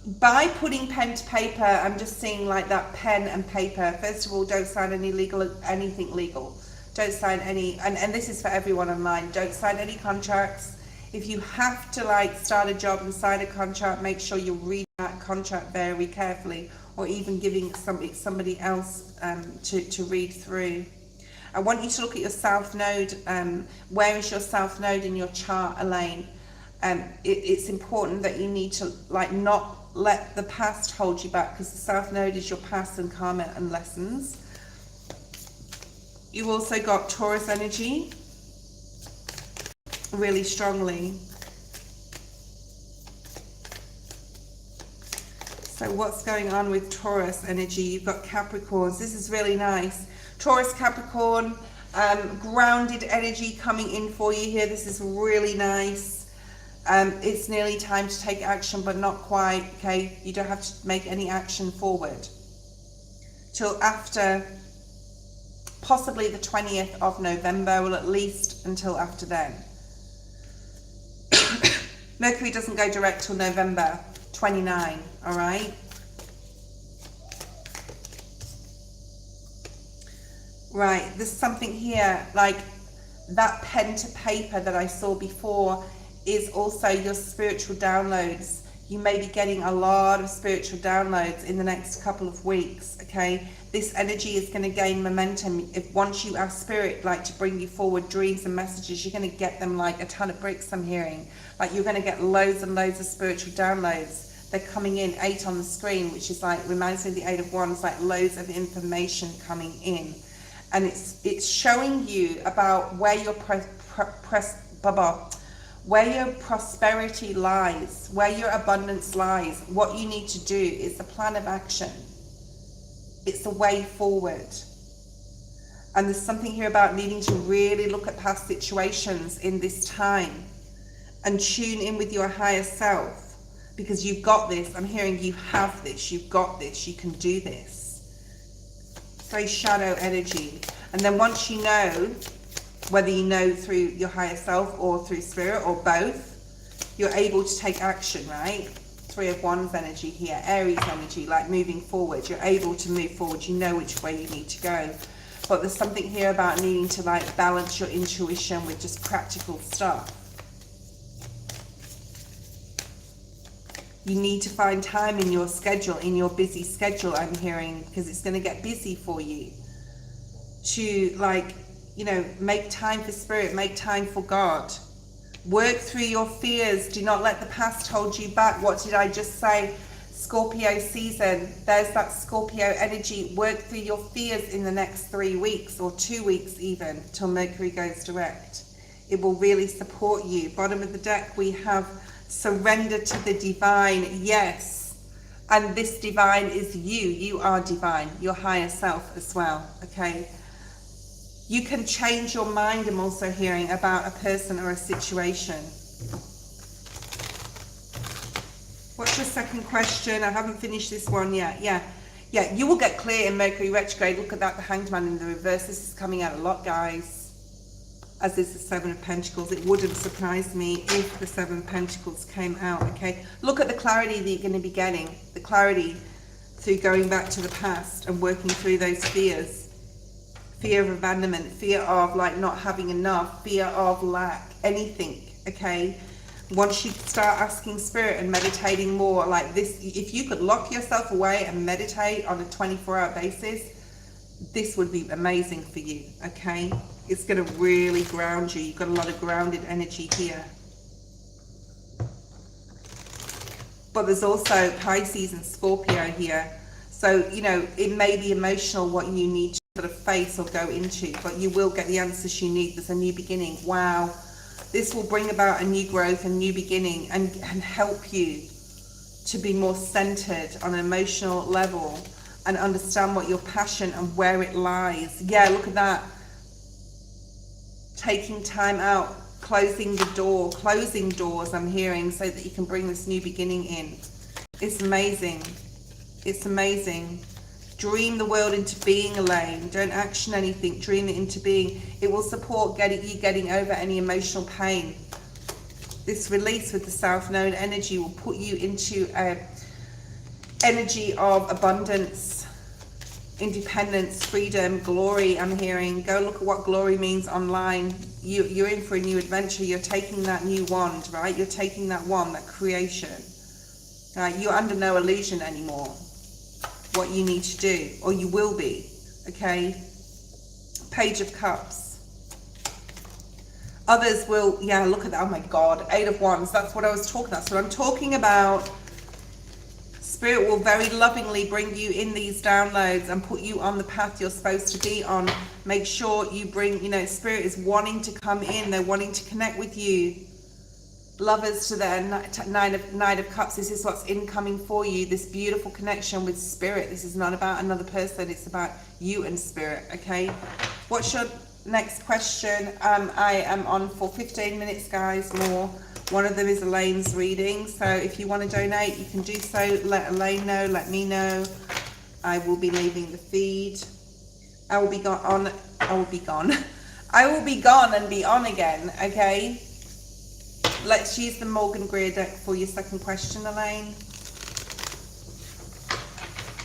By putting pen to paper, I'm just seeing like that pen and paper. First of all, don't sign anything legal. Don't sign any, and this is for everyone online, don't sign any contracts. If you have to like start a job and sign a contract, make sure you read that contract very carefully, or even giving somebody else to read through. I want you to look at your south node. Where is your south node in your chart, Elaine? It's important that you need to like not let the past hold you back, because the south node is your past and karma and lessons. You've also got Taurus energy really strongly. So what's going on with Taurus energy? You've got Capricorns. This is really nice. Taurus, Capricorn, grounded energy coming in for you here. This is really nice. It's nearly time to take action, but not quite, okay? You don't have to make any action forward till after possibly the 20th of November, well, at least until after then. Mercury doesn't go direct till November 29, all right? Right, there's something here, like that pen to paper that I saw before is also your spiritual downloads. You may be getting a lot of spiritual downloads in the next couple of weeks, okay? This energy is going to gain momentum. If once you ask spirit like to bring you forward dreams and messages, you're going to get them like a ton of bricks, I'm hearing. Like you're going to get loads and loads of spiritual downloads. They're coming in, 8 on the screen, which is like, reminds me of the 8 of Wands, like loads of information coming in. And it's showing you about where your where your prosperity lies, where your abundance lies. What you need to do is a plan of action. It's the way forward. And there's something here about needing to really look at past situations in this time and tune in with your higher self, because you've got this. I'm hearing you have this, you've got this, you can do this. Very shadow energy. And then once you know, whether you know through your higher self or through spirit or both, you're able to take action, right? 3 of Wands energy here, Aries energy, like moving forward. You're able to move forward. You know which way you need to go. But there's something here about needing to like balance your intuition with just practical stuff. You need to find time in your schedule, in your busy schedule, I'm hearing, because it's going to get busy for you, to like, you know, make time for spirit, make time for God. Work through your fears. Do not let the past hold you back. What did I just say? Scorpio season. There's that Scorpio energy. Work through your fears in the next 3 weeks or 2 weeks even, till Mercury goes direct. It will really support you. Bottom of the deck, we have surrender to the divine. Yes. And this divine is you. You are divine. Your higher self as well. Okay. You can change your mind, I'm also hearing, about a person or a situation. What's your second question? I haven't finished this one yet. Yeah, you will get clear in Mercury retrograde. Look at that, the Hanged Man in the reverse. This is coming out a lot, guys. As is the 7 of Pentacles. It wouldn't surprise me if the 7 of Pentacles came out, okay? Look at the clarity that you're going to be getting. The clarity through going back to the past and working through those fears. Fear of abandonment, fear of like not having enough, fear of lack, anything, okay? Once you start asking spirit and meditating more like this, if you could lock yourself away and meditate on a 24-hour basis, this would be amazing for you, okay? It's going to really ground you. You've got a lot of grounded energy here. But there's also Pisces and Scorpio here. So, you know, it may be emotional what you need to sort of face or go into, but you will get the answers you need. There's a new beginning. Wow. This will bring about a new growth, a new beginning, and help you to be more centered on an emotional level and understand what your passion and where it lies. Yeah, look at that. Taking time out, closing the door, closing doors, I'm hearing, so that you can bring this new beginning in. It's amazing. It's amazing. Dream the world into being, Elaine. Don't action anything. Dream it into being. It will support you getting over any emotional pain. This release with the South Node energy will put you into energy of abundance, independence, freedom, glory. I'm hearing, go look at what glory means online. You're in for a new adventure. You're taking that new wand, right? You're taking that wand, that creation. Right? You're under no illusion anymore. What you need to do, or you will be, okay? Page of Cups. Others will, yeah, look at that. Oh my God, 8 of Wands. That's what I was talking about. So I'm talking about Spirit will very lovingly bring you in these downloads and put you on the path you're supposed to be on. Make sure you bring, you know, Spirit is wanting to come in. They're wanting to connect with you. Lovers to their Nine of Cups. This is what's incoming for you. This beautiful connection with Spirit. This is not about another person. It's about you and Spirit, okay? What's your next question? I am on for 15 minutes, guys, more. One of them is Elaine's reading. So if you want to donate, you can do so. Let Elaine know. Let me know. I will be leaving the feed. I will be gone. I will be gone. I will be gone and be on again, okay? Let's use the Morgan Greer deck for your second question, Elaine.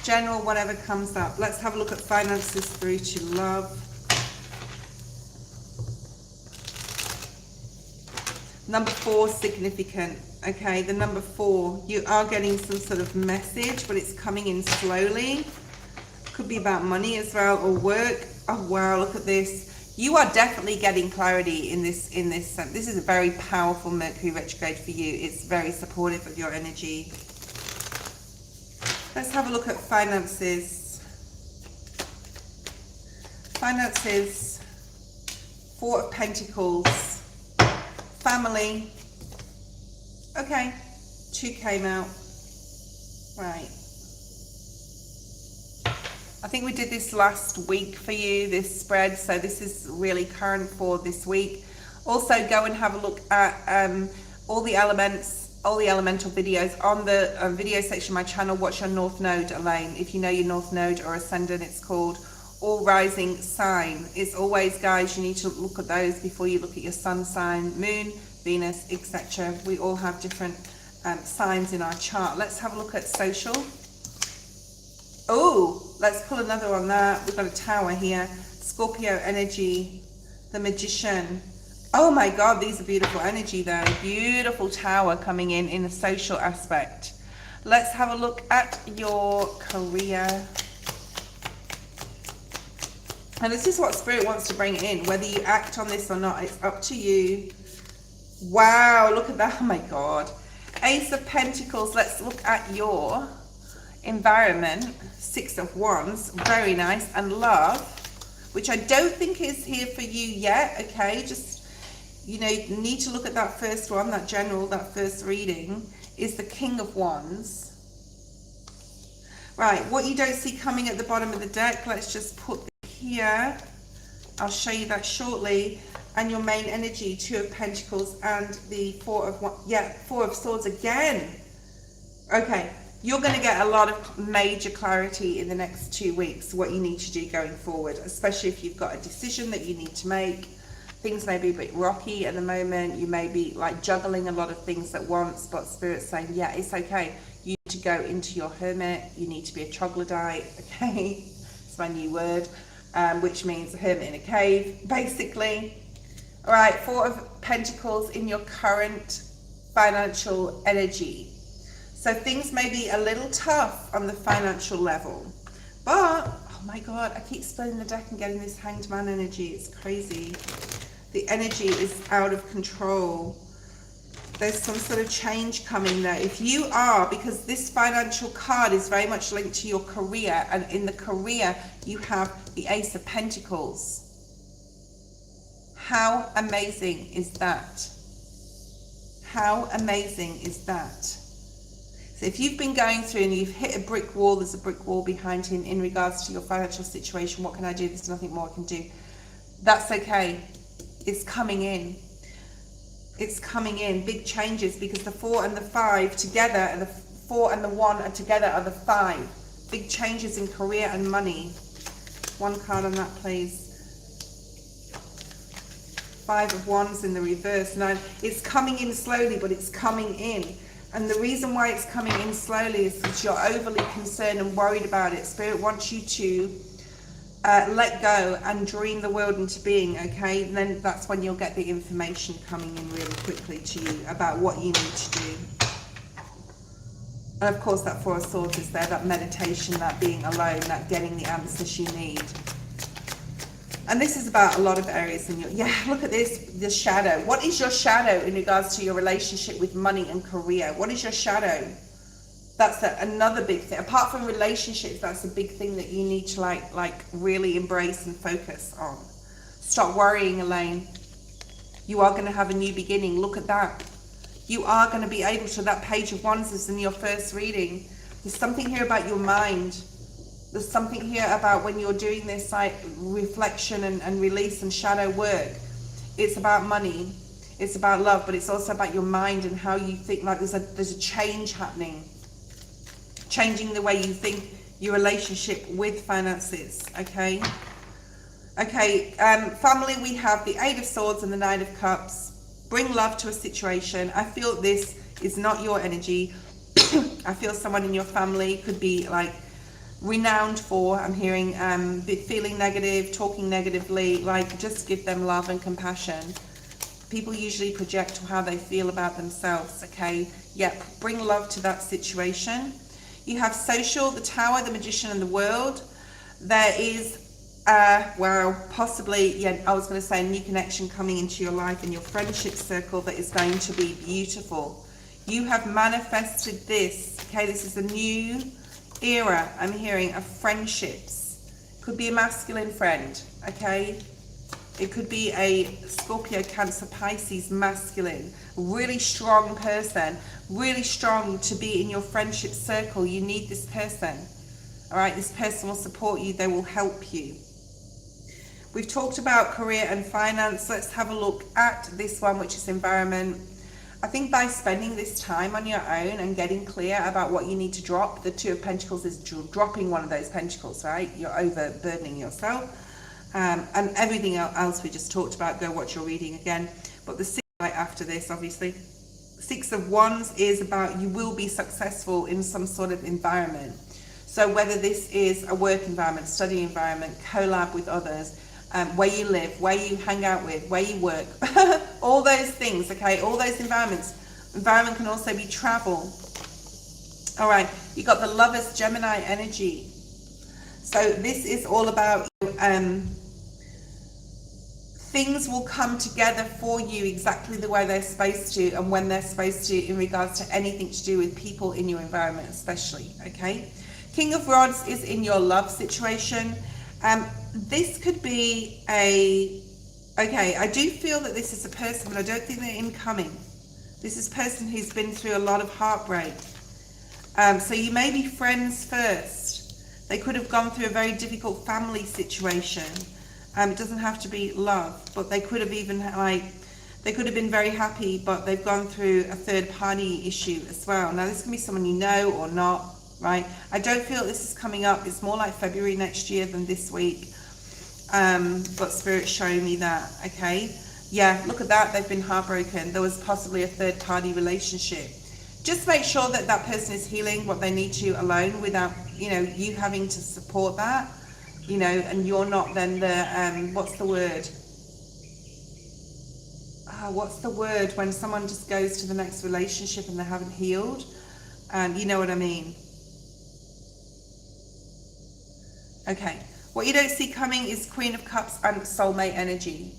General, whatever comes up. Let's have a look at finances through to love. Number 4, significant. Okay, the number 4, you are getting some sort of message, but it's coming in slowly. Could be about money as well, or work. Oh wow, look at this. You are definitely getting clarity in this. This is a very powerful Mercury retrograde for you. It's very supportive of your energy. Let's have a look at finances. Finances. 4 of Pentacles. Family. Okay. 2 came out. Right. I think we did this last week for you, this spread, so this is really current for this week. Also, go and have a look at all the elemental videos on the video section of my channel. Watch your North Node, Elaine. If you know your North Node or Ascendant, it's called All Rising Sign. It's always, guys, you need to look at those before you look at your sun sign, moon, Venus, etc. We all have different signs in our chart. Let's have a look at social. Oh, let's pull another on that. We've got a Tower here. Scorpio energy, the Magician. Oh my God, these are beautiful energy though. Beautiful Tower coming in a social aspect. Let's have a look at your career. And this is what Spirit wants to bring in. Whether you act on this or not, it's up to you. Wow, look at that. Oh my God. Ace of Pentacles. Let's look at your environment. 6 of Wands, very nice. And love, which I don't think is here for you yet, okay? Just, you know, you need to look at that first one, that general, that first reading, is the King of Wands. Right, what you don't see coming at the bottom of the deck, let's just put here. I'll show you that shortly. And your main energy, 2 of Pentacles and the 4 of Swords again. Okay. You're going to get a lot of major clarity in the next 2 weeks, what you need to do going forward, especially if you've got a decision that you need to make. Things may be a bit rocky at the moment. You may be like juggling a lot of things at once, but Spirit's saying, yeah, it's okay. You need to go into your hermit. You need to be a troglodyte, okay? It's my new word, which means a hermit in a cave, basically. All right, 4 of Pentacles in your current financial energy. So things may be a little tough on the financial level, but, oh my God, I keep splitting the deck and getting this Hanged Man energy. It's crazy. The energy is out of control. There's some sort of change coming there. If you are, because this financial card is very much linked to your career, and in the career, you have the Ace of Pentacles. How amazing is that? How amazing is that? So if you've been going through and you've hit a brick wall, there's a brick wall behind him in regards to your financial situation. What can I do? There's nothing more I can do. That's okay. It's coming in. It's coming in. Big changes, because the 4 and the 5 together, and the 4 and the 1 are together are the 5. Big changes in career and money. One card on that, please. 5 of Wands in the reverse. Now, it's coming in slowly, but it's coming in. And the reason why it's coming in slowly is because you're overly concerned and worried about it. Spirit wants you to let go and dream the world into being, okay? And then that's when you'll get the information coming in really quickly to you about what you need to do. And of course that Four of Swords is there, that meditation, that being alone, that getting the answers you need. And this is about a lot of areas in your, yeah, look at this, the shadow. What is your shadow in regards to your relationship with money and career? What is your shadow? That's another big thing. Apart from relationships, that's a big thing that you need to like really embrace and focus on. Stop worrying, Elaine. You are going to have a new beginning. Look at that. You are going to be able to, that Page of Wands is in your first reading. There's something here about your mind. There's something here about when you're doing this like reflection and release and shadow work. It's about money. It's about love, but it's also about your mind and how you think. Like there's a change happening. Changing the way you think, your relationship with finances, okay? Okay, family, we have the Eight of Swords and the Nine of Cups. Bring love to a situation. I feel this is not your energy. I feel someone in your family could be like renowned for, I'm hearing, feeling negative, talking negatively, like just give them love and compassion. People usually project how they feel about themselves, okay? Yep, bring love to that situation. You have social, the Tower, the Magician, and the World. There is, well, possibly, yeah, I was going to say a new connection coming into your life and your friendship circle that is going to be beautiful. You have manifested this, okay? This is a new era, I'm hearing, of friendships. Could be a masculine friend, okay? It could be a Scorpio, Cancer, Pisces, masculine, really strong person, really strong to be in your friendship circle. You need this person, all right? This person will support you. They will help you. We've talked about career and finance. Let's have a look at this one, which is environment. I think by spending this time on your own and getting clear about what you need to drop, the Two of Pentacles is dropping one of those pentacles, right? You're overburdening yourself. And everything else we just talked about, go watch your reading again. But the six right after this, obviously. Six of Wands is about you will be successful in some sort of environment. So whether this is a work environment, study environment, collab with others, where you live, where you hang out with, where you work, all those things, okay, all those environments. Environment can also be travel. All right, you got the Lovers, Gemini energy. So this is all about things will come together for you exactly the way they're supposed to and when they're supposed to in regards to anything to do with people in your environment especially, okay? King of Rods is in your love situation. This could be okay, I do feel that this is a person, but I don't think they're incoming. This is a person who's been through a lot of heartbreak. So you may be friends first. They could have gone through a very difficult family situation. It doesn't have to be love, but they could have even they could have been very happy, but they've gone through a third party issue as well. Now this can be someone you know or not, right? I don't feel this is coming up. It's more like February next year than this week. But Spirit's showing me that, okay? Yeah, look at that. They've been heartbroken. There was possibly a third party relationship. Just make sure that that person is healing what they need to alone without, you know, you having to support that. You know, and you're not then the, what's the word? What's the word when someone just goes to the next relationship and they haven't healed? You know what I mean? Okay. What you don't see coming is Queen of Cups and soulmate energy.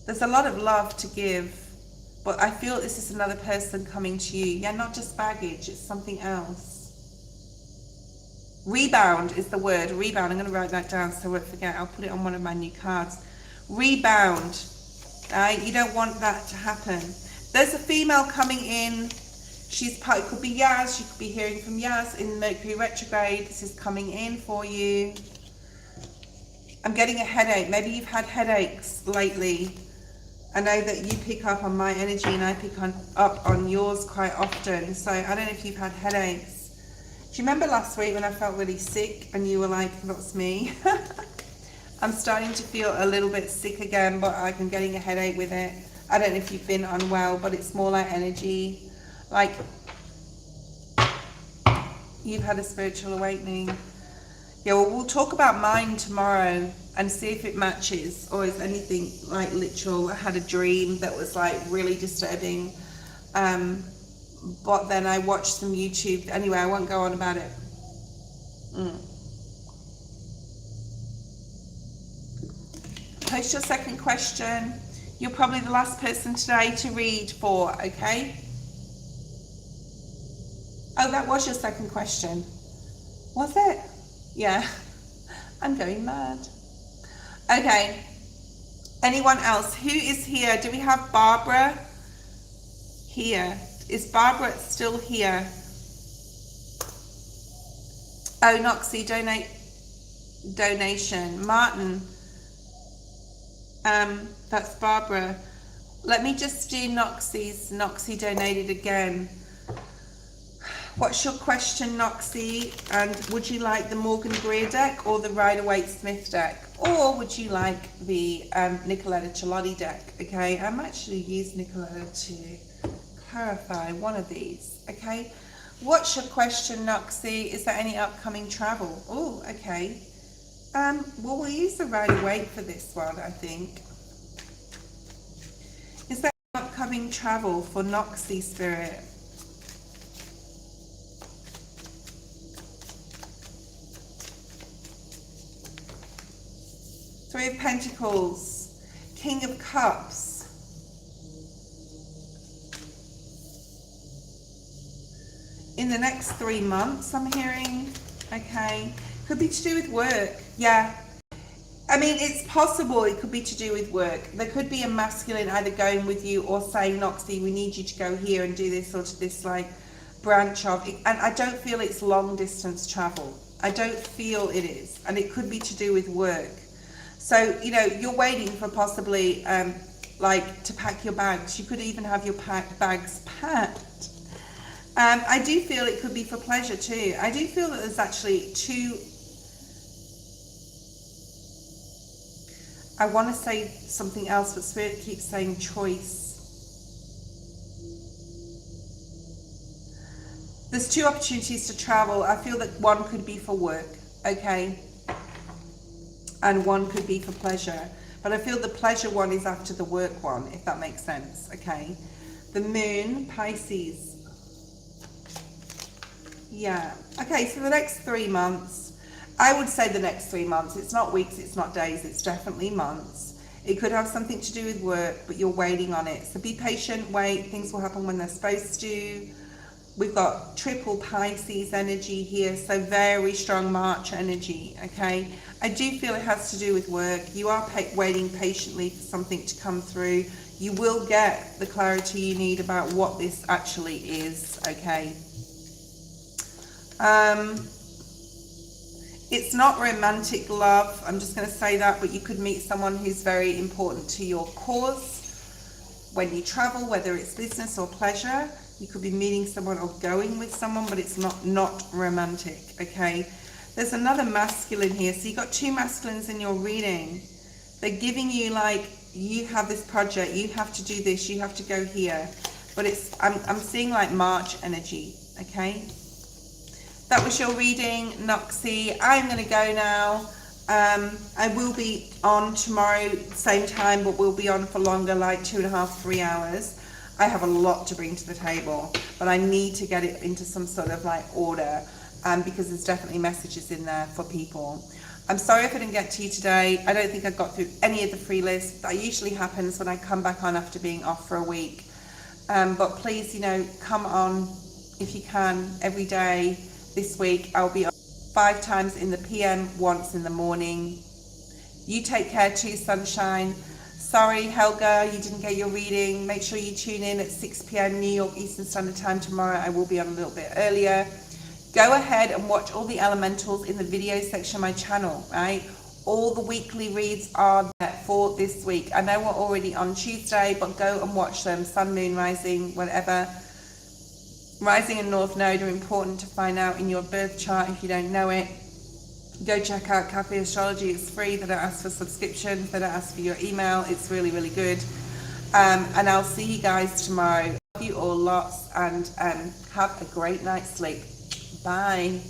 There's a lot of love to give, but I feel this is another person coming to you. Yeah, not just baggage, it's something else. Rebound is the word. Rebound. I'm going to write that down so I won't forget. I'll put it on one of my new cards. Rebound. You don't want that to happen. There's a female coming in. She's part. It could be Yaz. You could be hearing from Yaz in Mercury retrograde. This is coming in for you. I'm getting a headache. Maybe you've had headaches lately. I know that you pick up on my energy and I pick up on yours quite often. So I don't know if you've had headaches. Do you remember last week when I felt really sick and you were like, that's me? I'm starting to feel a little bit sick again, but I'm getting a headache with it. I don't know if you've been unwell, but it's more like energy. Like You've had a spiritual awakening. Yeah, well, we'll talk about mine tomorrow and see if it matches or is anything like literal. I had a dream that was like really disturbing. But then I watched some YouTube. Anyway, I won't go on about it. Post your second question. You're probably the last person today to read for, okay? Oh, that was your second question. Was it? Yeah. I'm going mad. Okay. Anyone else? Who is here? Do we have Barbara here? Is Barbara still here? Oh, Noxie, donation. Martin. That's Barbara. Let me just do Noxie's. Noxie donated again. What's your question, Noxie? And would you like the Morgan Greer deck or the Waite Smith deck? Or would you like the Nicoletta Ceccoli deck? Okay, I'm actually using Nicoletta to clarify one of these. Okay, what's your question, Noxie? Is there any upcoming travel? Oh, okay. Well, we'll use the Waite for this one, I think. Is there upcoming travel for Noxie Spirit? Three of Pentacles, King of Cups, in the next 3 months, I'm hearing. Okay, could be to do with work. Yeah, I mean, it's possible it could be to do with work. There could be a masculine either going with you or saying, Noxie, we need you to go here and do this, or to this like branch of it. And I don't feel it's long distance travel. I don't feel it is, and it could be to do with work. So, you know, you're waiting for possibly, like, to pack your bags. You could even have your bags packed. I do feel it could be for pleasure too. I do feel that there's actually two... I want to say something else, but Spirit keeps saying choice. There's two opportunities to travel. I feel that one could be for work, okay? And one could be for pleasure, but I feel the pleasure one is after the work one, if that makes sense. Okay, the Moon, Pisces. Yeah, okay, so the next 3 months, I would say the next 3 months. It's not weeks, it's not days, it's definitely months. It could have something to do with work, but you're waiting on it. So be patient, wait, things will happen when they're supposed to. We've got triple Pisces energy here, so very strong March energy, okay? I do feel it has to do with work. You are waiting patiently for something to come through. You will get the clarity you need about what this actually is, okay? It's not romantic love, I'm just going to say that, but you could meet someone who's very important to your cause when you travel, whether it's business or pleasure. You could be meeting someone or going with someone, but it's not romantic, okay? There's another masculine here. So you've got two masculines in your reading. They're giving you like, you have this project, you have to do this, you have to go here. But it's, I'm seeing like March energy, okay? That was your reading, Noxie. I'm going to go now. I will be on tomorrow, same time, but we'll be on for longer, like 2.5, 3 hours. I have a lot to bring to the table, but I need to get it into some sort of like order, because there's definitely messages in there for people. I'm sorry if I didn't get to you today. I don't think I got through any of the free lists. That usually happens when I come back on after being off for a week. But please, you know, come on if you can every day this week. I'll be on 5 times in the PM, once in the morning. You take care too, sunshine. Sorry, Helga, you didn't get your reading. Make sure you tune in at 6 p.m. New York Eastern Standard Time tomorrow. I will be on a little bit earlier. Go ahead and watch all the elementals in the video section of my channel, right? All the weekly reads are there for this week. I know we're already on Tuesday, but go and watch them. Sun, Moon, Rising, whatever. Rising and North Node are important to find out in your birth chart if you don't know it. Go check out Cafe Astrology. It's free. They don't ask for subscriptions. They don't ask for your email. It's really, really good. And I'll see you guys tomorrow. Love you all lots, and have a great night's sleep. Bye.